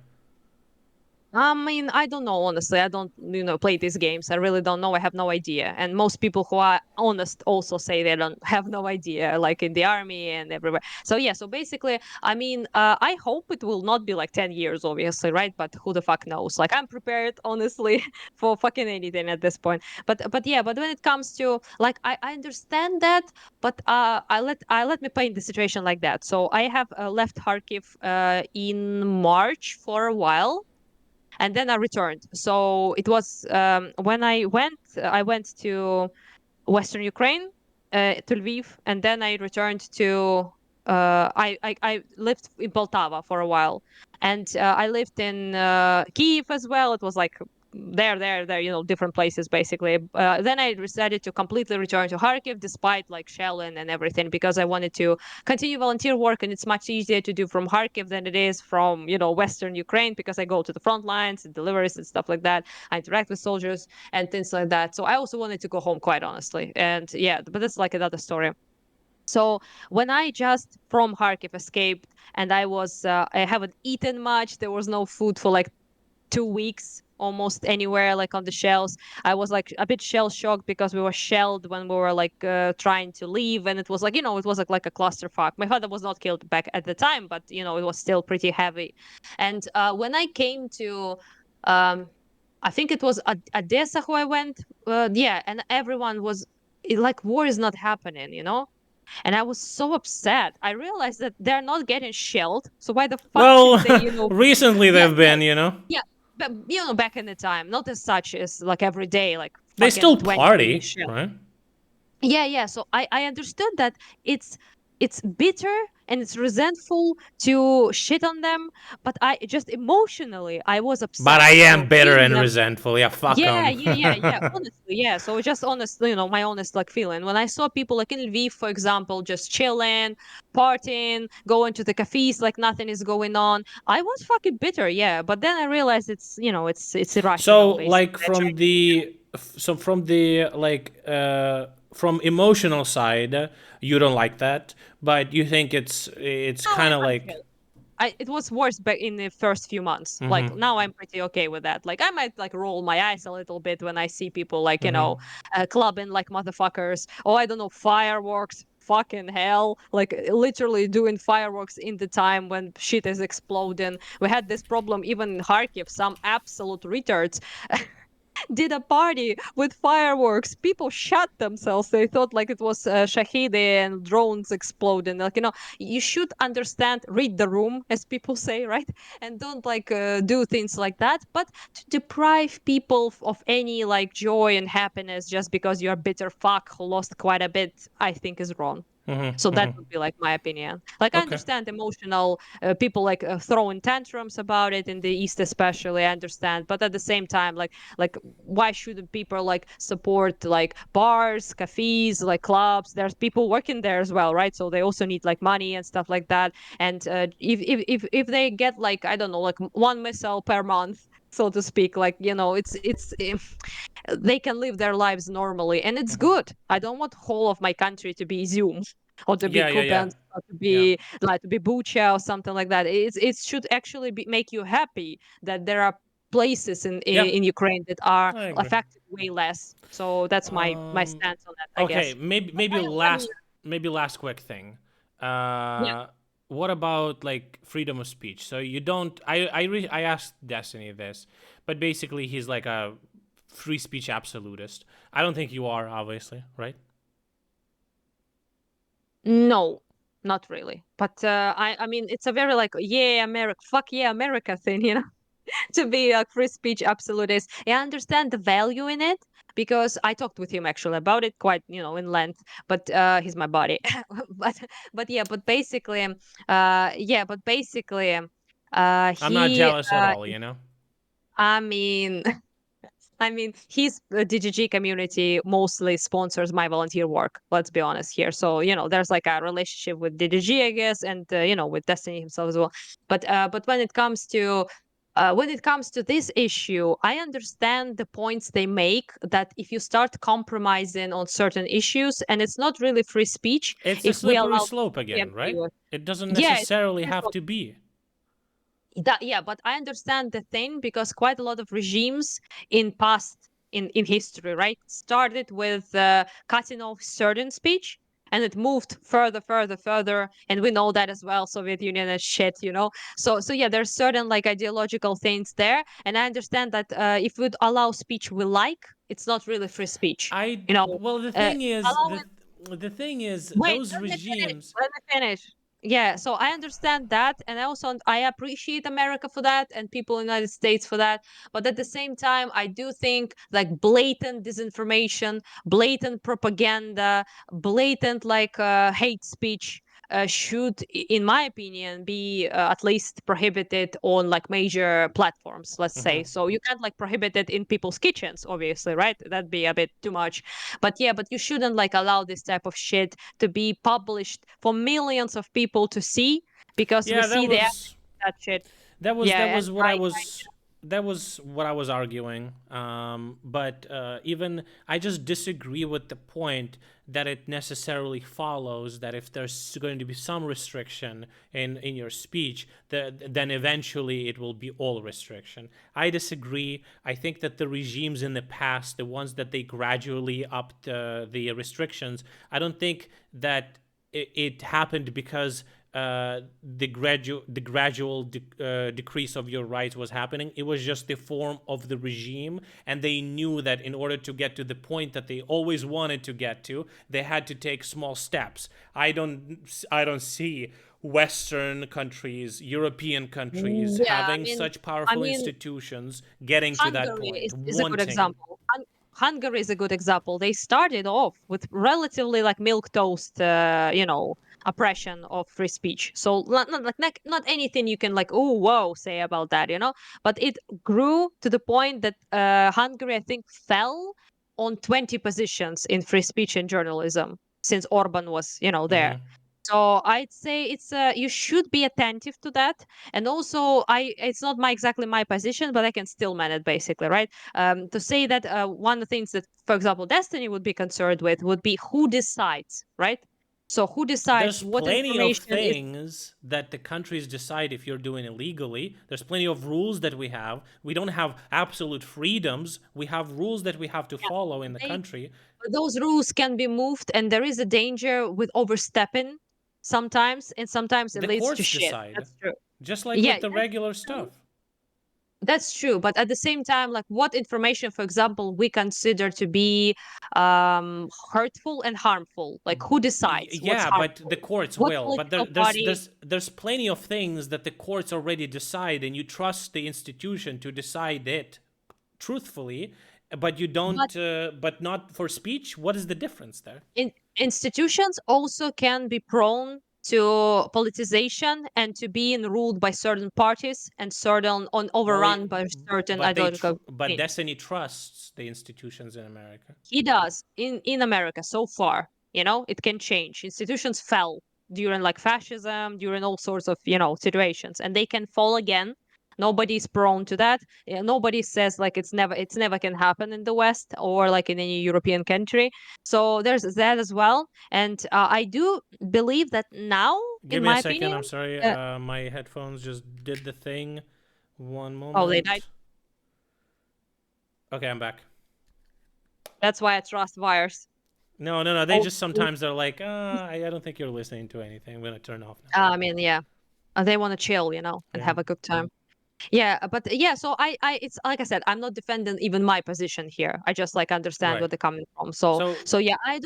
A: I mean, I don't know, honestly. I don't, play these games. I really don't know. I have no idea. And most people who are honest also say they don't have no idea, like in the army and everywhere. So yeah, so basically, I mean, I hope it will not be like 10 years, obviously, right? But who the fuck knows? Like I'm prepared, honestly, for fucking anything at this point. But yeah, but when it comes to like I understand that, but I let me paint the situation like that. So I have left Kharkiv in March for a while, and then I returned. So it was when I went to Western Ukraine, to Lviv, and then I returned to. I lived in Poltava for a while, and I lived in Kiev as well. It was like there, different places basically. Then I decided to completely return to Kharkiv, despite like shelling and everything, because I wanted to continue volunteer work, and it's much easier to do from Kharkiv than it is from Western Ukraine, because I go to the front lines and deliveries and stuff like that. I interact with soldiers and things like that. So I also wanted to go home, quite honestly. And yeah, but that's like another story. So when I just from Kharkiv escaped, and I haven't eaten much. There was no food for like 2 weeks almost anywhere, like on the shells. I was like a bit shell shocked, because we were shelled when we were like trying to leave, and it was like it was like a clusterfuck. My father was not killed back at the time, but it was still pretty heavy. And when I came to um I think it was Odessa who I went, yeah, and everyone was like, war is not happening, and I was so upset. I realized that they're not getting shelled, so why the fuck should
B: Well,
A: they,
B: recently
A: yeah,
B: they've
A: yeah,
B: been,
A: yeah, but back in the time, not as such as like every day, like
B: they
A: fucking
B: still
A: 20
B: party,
A: shell.
B: right?
A: Yeah, yeah. So I understood that it's it's bitter and it's resentful to shit on them, but I just emotionally I was
B: But
A: upset.
B: I
A: So
B: am bitter
A: seeing
B: and
A: them,
B: resentful. Yeah, fuck
A: yeah,
B: them.
A: yeah, yeah, yeah. Honestly, yeah. So just honestly, my honest like feeling when I saw people like in Lviv, for example, just chilling, partying, going to the cafes like nothing is going on. I was fucking bitter, yeah. But then I realized it's
B: So,
A: irrational, basically.
B: like
A: I tried to,
B: from emotional side, you don't like that, but you think it's
A: now
B: kind of
A: I'm
B: like.
A: chill. It was worse back in the first few months. Like
B: Mm-hmm.
A: now I'm pretty okay with that. Like I might like roll my eyes a little bit when I see people like
B: Mm-hmm.
A: clubbing like motherfuckers. Or I don't know, fireworks. Fucking hell! Like literally doing fireworks in the time when shit is exploding. We had this problem even in Kharkiv. Some absolute retards did a party with fireworks. People shot themselves. They thought like it was shahidi and drones exploding. Like, you should understand, read the room, as people say, right? And don't like do things like that. But to deprive people of any like joy and happiness just because you're a bitter fuck who lost quite a bit, I think is wrong. So that would be like my opinion. Like I
B: Okay.
A: understand emotional people like throwing tantrums about it in the East, especially. I understand, but at the same time, like why shouldn't people like support like bars, cafes, like clubs? There's people working there as well, right? So they also need like money and stuff like that. And if they get like I don't know like one missile per month, so to speak, like it's they can live their lives normally, and it's good. I don't want whole of my country to be Zoom or to be
B: Yeah, yeah, yeah,
A: Kupiansk or to
B: yeah.
A: be like to be Bucha or something like that. It should actually make you happy that there are places
B: Yeah,
A: in Ukraine that are
B: I agree.
A: affected way less. So that's my
B: Um,
A: stance on that, I
B: okay,
A: guess.
B: maybe
A: But
B: maybe
A: let me,
B: last quick thing.
A: yeah.
B: Uh, what about like freedom of speech? So you don't. I asked Destiny this, but basically he's like a free speech absolutist. I don't think you are, obviously, right?
A: No, not really. But I mean, it's a very like yeah, America, fuck yeah, America thing, to be a free speech absolutist. I understand the value in it because I talked with him actually about it quite, in length. But he's my buddy. but but basically,
B: I'm not
A: he.
B: jealous at all. You know.
A: I mean, I mean, his DGG community mostly sponsors my volunteer work. Let's be honest here. So there's like a relationship with DGG, I guess, and with Destiny himself as well. But when it comes to this issue, I understand the points they make. That if you start compromising on certain issues, and it's not really free speech,
B: It's a
A: if we
B: slippery
A: allow
B: slope
A: free
B: again, right?
A: ambiguous,
B: It doesn't
A: yeah,
B: necessarily have to be.
A: yeah, but I understand the thing because quite a lot of regimes in past in history, right, started with cutting off certain speech, and it moved further, further, further, and we know that as well. Soviet Union and shit. So yeah, there's certain like ideological things there, and I understand that if we allow speech we like, it's not really free speech.
B: I
A: You know,
B: well,
A: allowing
B: the thing is
A: Wait,
B: those
A: let me finish.
B: regimes.
A: Let me finish. Yeah, so I understand that, and I appreciate America for that, and people in the United States for that. But at the same time, I do think like blatant disinformation, blatant propaganda, blatant like hate speech should, in my opinion, be at least prohibited on like major platforms. Let's say so. You can't like prohibit it in people's kitchens, obviously, right? That'd be a bit too much. But yeah, but you shouldn't like allow this type of shit to be published for millions of people to see because we
B: Yeah,
A: see the effect of that shit.
B: that
A: Yeah, and
B: was what that was what I was arguing. But even I just disagree with the point that it necessarily follows that if there's going to be some restriction in your speech, then eventually it will be all restriction. I disagree. I think that the regimes in the past, the ones that they gradually upped the restrictions, I don't think that it happened because the gradual decrease of your rights was happening. It was just the form of the regime, and they knew that in order to get to the point that they always wanted to get to, they had to take small steps. I don't see Western countries, European countries
A: yeah,
B: having such
A: I
B: powerful
A: mean,
B: institutions getting to that
A: Hungary
B: point,
A: is a good
B: wanting.
A: example. Hungary is a good example. They started off with relatively like milk toast, oppression of free speech. So not anything you can like oh whoa say about that. But it grew to the point that Hungary I think fell on 20 positions in free speech and journalism since Orban was there. So I'd say it's you should be attentive to that, and also it's not my exactly my position, but I can still man it basically, right? To say that one of the things that, for example, Destiny would be concerned with would be who decides, right? So who decides
B: There's
A: what
B: plenty of
A: information is.
B: things that the countries decide if you're doing illegally. There's plenty of rules that we have. We don't have absolute freedoms. We have rules that we have to
A: Yeah,
B: follow in the
A: they,
B: country.
A: those rules can be moved, and there is a danger with overstepping sometimes, and sometimes it
B: The
A: leads to
B: courts
A: shit.
B: decide,
A: That's true.
B: just like
A: Yeah,
B: with the
A: that's
B: regular
A: true.
B: stuff.
A: That's true, but at the same time, like what information, for example, we consider to be hurtful and harmful? Like who decides what's
B: Yeah, but the
A: harmful?
B: courts
A: What
B: will. But
A: political party?
B: there's plenty of things that the courts already decide, and you trust the institution to decide it truthfully, but you
A: But
B: don't. But not for speech. What is the difference there?
A: institutions also can be prone to politicization and to being ruled by certain parties and certain on
B: Well,
A: overrun by certain ideological
B: but
A: themes.
B: Destiny trusts the institutions in America.
A: He does in America so far. It can change. Institutions fell during like fascism, during all sorts of situations, and they can fall again. Nobody's prone to that. Nobody says like it's never can happen in the West or like in any European country. So there's that as well. And I do believe that now,
B: Give
A: in
B: me a
A: my
B: second.
A: opinion,
B: I'm sorry.
A: uh,
B: My headphones just did the thing. One
A: oh, they died.
B: moment. Okay, I'm back.
A: That's why I trust wires.
B: No, no, no. They
A: Oh,
B: just sometimes they're like, I don't think you're listening to anything. I'm gonna turn off now.
A: I mean, yeah, they want to chill, and
B: Yeah.
A: have a good time. Yeah, but yeah, so it's like I said, I'm not defending even my position here. I just like understand where
B: Right.
A: they're coming from. So,
B: So
A: so yeah, I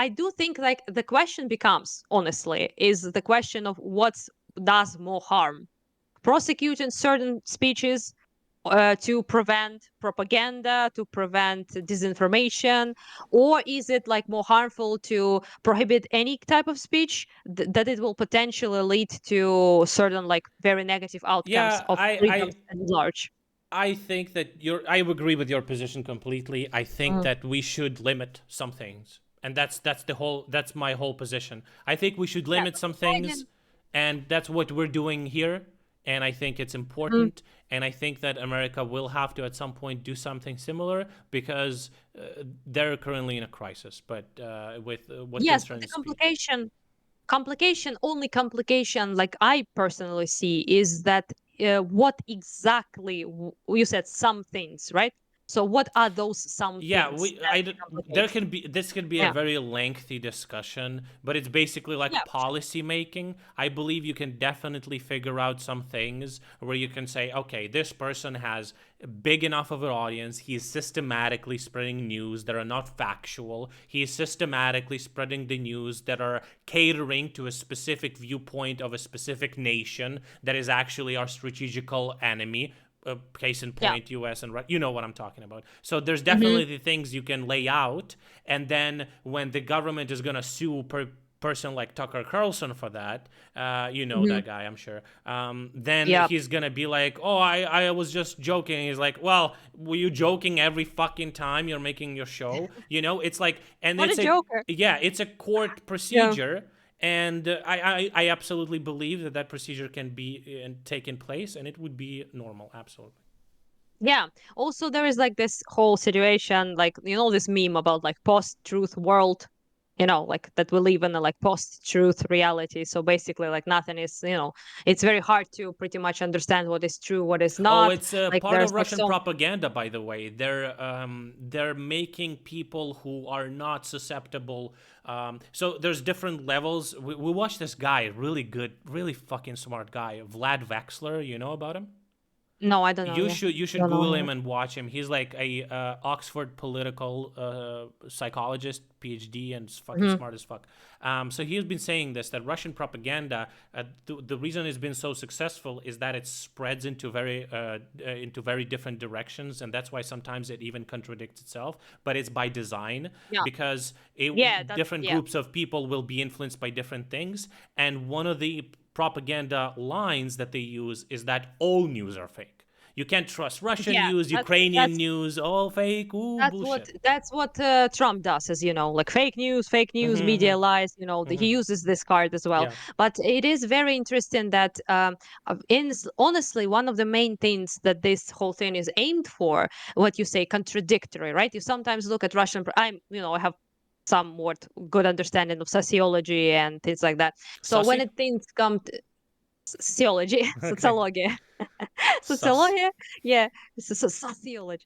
A: do think like the question becomes, honestly, is the question of what's does more harm, prosecuting certain speeches to prevent propaganda, to prevent disinformation, or is it like more harmful to prohibit any type of speech that it will potentially lead to certain like very negative outcomes
B: yeah,
A: of freedoms at large?
B: I think that I agree with your position completely. I think
A: Mm.
B: that we should limit some things, and that's my whole position. I think we should
A: Yeah,
B: limit
A: but
B: some things,
A: Biden.
B: and that's what we're doing here. And I think it's
A: Mm.
B: important, and I think that America will have to at some point do something similar because they're currently in a crisis. But with what
A: Yes, but the
B: concerns speech.
A: complication like I personally see is that what exactly you said some things, right? So what are those some
B: Yeah,
A: things
B: we
A: that
B: I there
A: complicate?
B: can be this can be a
A: Yeah,
B: very lengthy discussion, but it's basically like
A: yeah, for sure.
B: policy making. I believe you can definitely figure out some things where you can say, okay, this person has big enough of an audience. He's systematically spreading news that are not factual. He's systematically spreading the news that are catering to a specific viewpoint of a specific nation that is actually our strategical enemy, case in
A: Yeah.
B: point, US and you know what I'm talking about. So there's
A: Hmm.
B: definitely the things you can lay out, and then when the government is gonna sue person like Tucker Carlson for that, you know
A: Hmm.
B: that guy, I'm sure. Then
A: Yeah.
B: he's gonna be like, "Oh, I was just joking." He's like, "Well, were you joking every fucking time you're making your show?" It's like, and
A: What a
B: it's a
A: joker.
B: yeah, it's a court
A: Yeah.
B: procedure, and I absolutely believe that procedure can be taken place, and it would be normal, absolutely.
A: Yeah. Also, there is like this whole situation, like this meme about like post-truth world, like that we live in a like post-truth reality. So basically, like nothing is, it's very hard to pretty much understand what is true, what is
B: Oh,
A: not.
B: it's
A: Like
B: part of
A: there's like
B: Russian
A: so.
B: propaganda, by the way. They're making people who are not susceptible. So there's different levels. We watched this guy, really good, really fucking smart guy, Vlad Vexler. You know about him?
A: No, I don't know.
B: You
A: Yeah,
B: should
A: don't
B: Google
A: know.
B: him and watch him. He's like a Oxford political psychologist, PhD, and fucking
A: Hmm.
B: smart as fuck. So he's been saying this that Russian propaganda, the reason it's been so successful is that it spreads into very different directions, and that's why sometimes it even contradicts itself. But it's by design
A: Yeah,
B: because
A: yeah, that's
B: different
A: yeah,
B: groups of people will be influenced by different things, and one of the propaganda lines that they use is that all news are fake. You can't trust Russian
A: yeah.
B: news,
A: That's
B: Ukrainian
A: that's
B: news, all fake, ooh,
A: That's what
B: bullshit.
A: that's what Trump does, as you know, like fake news, media
B: Mm-hmm,
A: lies. He
B: mm-hmm.
A: uses this card as well.
B: Yeah.
A: But it is very interesting that, honestly, one of the main things that this whole thing is aimed for, what you say, contradictory, right? You sometimes look at Russian. I have somewhat good understanding of sociology and things like that. So when
B: Sussy?
A: it things come to sociology,
B: Okay.
A: sociology.
B: Sus.
A: Sociology, yeah, sociology.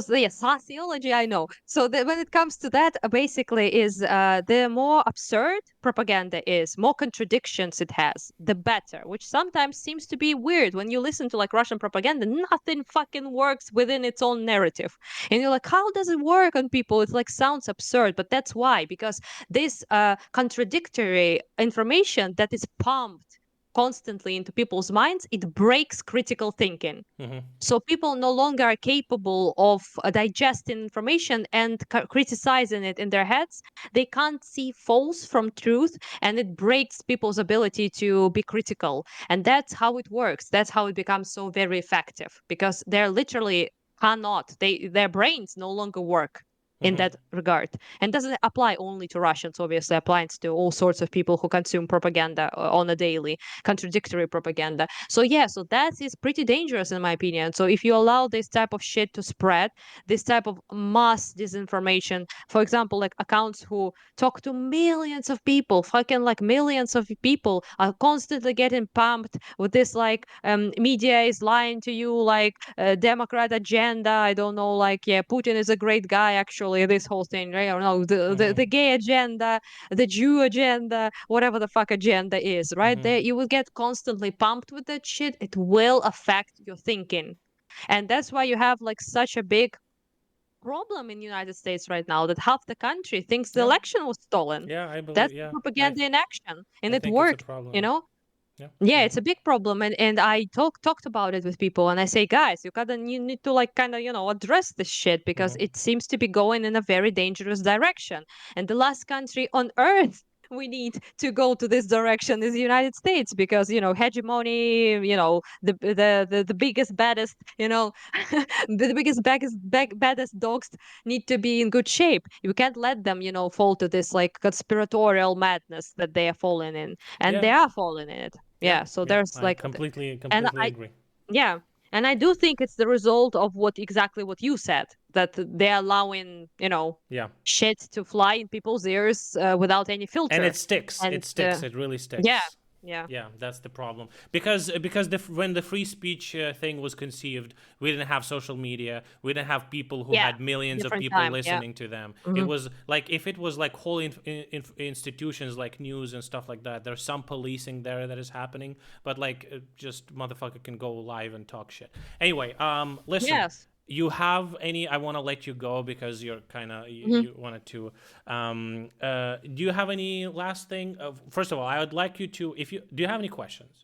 A: Yeah, sociology, I know. So when it comes to that, basically, is the more absurd propaganda is, more contradictions it has, the better. Which sometimes seems to be weird when you listen to like Russian propaganda. Nothing fucking works within its own narrative, and you're like, how does it work on people? It like sounds absurd, but that's why, because this contradictory information that is pumped constantly into people's minds, it breaks critical thinking.
B: Mm-hmm.
A: So people no longer are capable of digesting information and criticizing it in their heads. They can't see false from truth, and it breaks people's ability to be critical. And that's how it works. That's how it becomes so very effective, because they're literally cannot. Their brains no longer work in
B: Mm-hmm.
A: that regard, and doesn't apply only to Russians. Obviously, applies to all sorts of people who consume propaganda on a daily, contradictory propaganda. So yeah, so that is pretty dangerous in my opinion. So if you allow this type of shit to spread, this type of mass disinformation, for example, like accounts who talk to millions of people, fucking like millions of people are constantly getting pumped with this like media is lying to you, like Democrat agenda. I don't know, like yeah, Putin is a great guy actually. This whole thing, right? I don't know,
B: Mm-hmm.
A: the gay agenda, the Jew agenda, whatever the fuck agenda is, right?
B: Mm-hmm.
A: There, you will get constantly pumped with that shit. It will affect your thinking. And that's why you have like such a big problem in the United States right now, that half the country thinks the
B: Yeah.
A: election was stolen.
B: Yeah, I
A: That's
B: believe.
A: the
B: Yeah,
A: propaganda in action. And
B: I
A: it
B: think it's a
A: worked, you
B: problem.
A: know?
B: Yeah.
A: Yeah,
B: Yeah.
A: it's a big problem, and I talked about it with people, and I say, guys, you need to like kind of address this shit, because
B: Mm-hmm.
A: it seems to be going in a very dangerous direction, and the last country on earth we need to go to this direction is the United States, because hegemony, the biggest baddest, the biggest baddest dogs need to be in good shape. You can't let them fall to this like conspiratorial madness that they are falling in, and
B: Yeah.
A: they are falling in it.
B: Yeah.
A: Yeah, so
B: Yeah.
A: there's
B: I
A: like and
B: completely
A: I
B: agree.
A: yeah, and I do think it's the result of what you said, that they're allowing
B: Yeah.
A: shit to fly in people's ears without any
B: And
A: filter.
B: it sticks.
A: And
B: It sticks. It really
A: yeah,
B: sticks.
A: yeah,
B: Yeah, that's the problem. Because when the free speech thing was conceived, we didn't have social media. We didn't have people who
A: yeah,
B: had millions of
A: different
B: people
A: time. Yeah.
B: listening to them. It
A: Hmm.
B: was like, if it was like whole institutions like news and stuff like that. There's some policing there that is happening, but like just motherfucker can go live and talk shit. Anyway, listen,
A: Yes.
B: you have any? I want to let you go because you're kind of
A: Hmm.
B: you wanted to. Do you have any last thing? First of all, I would like you to. If you do, you have any questions?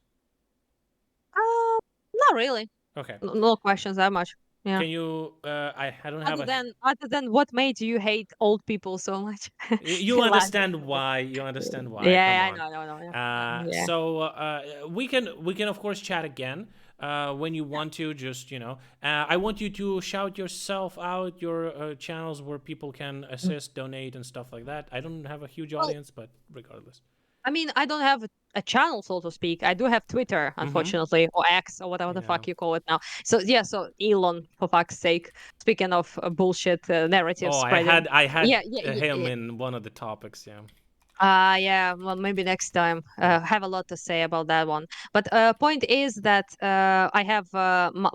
A: Not really.
B: Okay.
A: No questions that much. Yeah.
B: Can you? I don't have a.
A: Other than what made you hate old people so much?
B: You
A: Last
B: understand
A: episode.
B: why? You understand why? Come
A: Yeah, I
B: on.
A: know, I know, yeah, yeah.
B: So we can of course chat again when you want to. Just I want you to shout yourself out, your channels where people can
A: Yeah.
B: assist, donate, and stuff like that. I don't have a huge
A: Well,
B: audience, but regardless.
A: I mean, I don't have a channel, so to speak. I do have Twitter,
B: Mm-hmm.
A: unfortunately, or X, or whatever the
B: Yeah.
A: fuck you call it now. So yeah, so Elon, for fuck's sake. Speaking of bullshit narrative
B: Oh, I
A: spreading.
B: had I had
A: Yeah, yeah,
B: him
A: yeah.
B: in one of the topics. Yeah.
A: Yeah, well, maybe next time.
B: Yeah.
A: Have a lot to say about that one. But point is that I have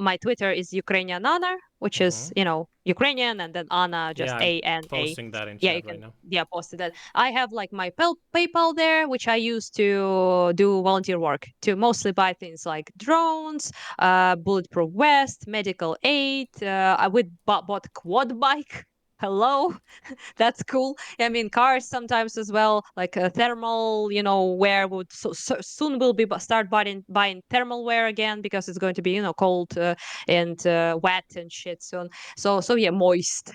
A: my Twitter is UkrainianAna, which
B: Mm-hmm.
A: is Ukrainian, and then Anna,
B: Yeah,
A: just
B: I'm
A: ANA.
B: posting that in
A: Yeah, you
B: chat right
A: can,
B: now.
A: yeah, posted that. I have like my PayPal there, which I use to do volunteer work, to mostly buy things like drones, bulletproof vest, medical aid. I would bought quad bike. Hello, that's cool. I mean, cars sometimes as well, like thermal, wear would soon will be start buying thermal wear again, because it's going to be cold and wet and shit soon. So yeah, moist.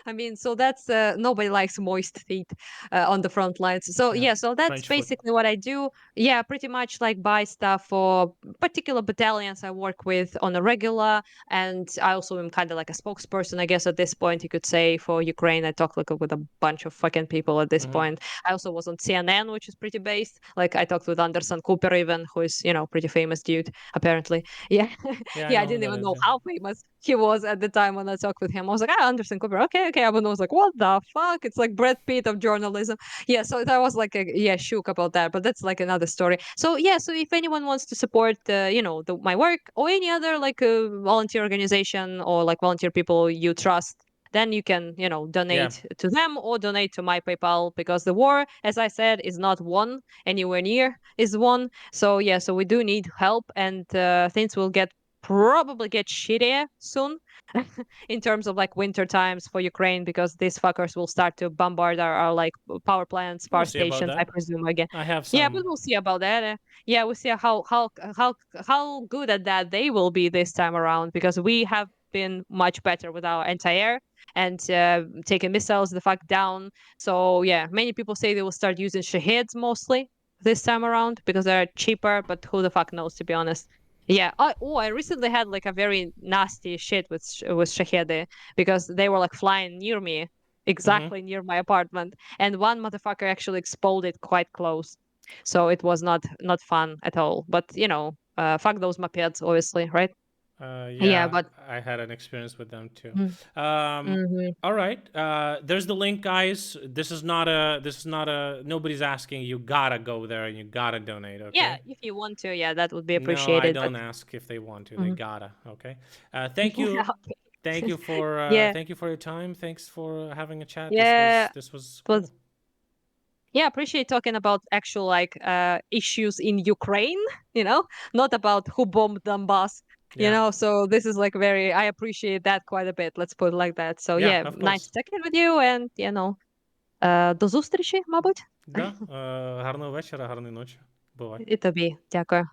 A: I mean, so that's nobody likes moist feet on the front lines. So
B: Yeah.
A: yeah, so that's
B: French foot.
A: basically what I do. Yeah, pretty much like buy stuff for particular battalions I work with on a regular, and I also am kind of like a spokesperson, I guess, at this point you could say, for Ukraine. I talk like with a bunch of fucking people at this
B: Mm-hmm.
A: point. I also was on CNN, which is pretty based. Like I talked with Anderson Cooper, even, who is pretty famous dude apparently. Yeah,
B: Yeah, I
A: yeah. I
B: know who
A: didn't
B: that
A: even
B: is.
A: know
B: Yeah.
A: how famous. he was at the time when I talked with him. I was like, ah, Anderson Cooper. Okay, okay. But I was like, what the fuck? It's like Brad Pitt of journalism. Yeah, so that was like, yeah, shook about that. But that's like another story. So yeah, so if anyone wants to support, my work or any other like volunteer organization or like volunteer people you trust, then you can,
B: Yeah.
A: donate to them or donate to my PayPal because the war, as I said, is not won anywhere near is won. So yeah, so we do need help, and things will probably get shittier soon in terms of like winter times for Ukraine because these fuckers will start to bombard our like power plants,
B: We'll
A: power
B: see about
A: stations, I
B: that.
A: presume again.
B: I have
A: Yeah, but
B: some.
A: we'll see about that. Yeah, we'll see how good at that they will be this time around because we have been much better with our anti-air and taking missiles the fuck down. So yeah, many people say they will start using Shaheeds mostly this time around because they're cheaper, but who the fuck knows to be honest. Yeah. I recently had like a very nasty shit with Shahedi because they were like flying near me,
B: Hmm.
A: exactly near my apartment, and one motherfucker actually exploded quite close. So it was not fun at all. But fuck those mopeds, obviously, right? Yeah,
B: Yeah,
A: but
B: I had an experience with them too.
A: mm,
B: Um,
A: mhm.
B: all right. There's the link, guys. This is not a. Nobody's asking. You gotta go there and you gotta donate.
A: Yeah,
B: Okay.
A: if you want to, yeah, that would be
B: No, I
A: appreciated. But
B: don't ask if they want to. They
A: mhm.
B: gotta. Okay. Thank you. Thank
A: Okay.
B: you for
A: Yeah,
B: your time. Thanks for having a chat. This
A: yeah,
B: was this was
A: it was
B: cool.
A: yeah, appreciate talking about actual like issues in Ukraine, not about who bombed Donbass,
B: Yeah.
A: So this is like very I appreciate that quite a bit. Let's put it like that. So
B: Yeah.
A: yeah,
B: Of
A: nice
B: course.
A: talking with you and до зустрічі, мабуть.
B: Да. Гарного вечора, гарної ночі. Бувай.
A: І тобі. Дякую.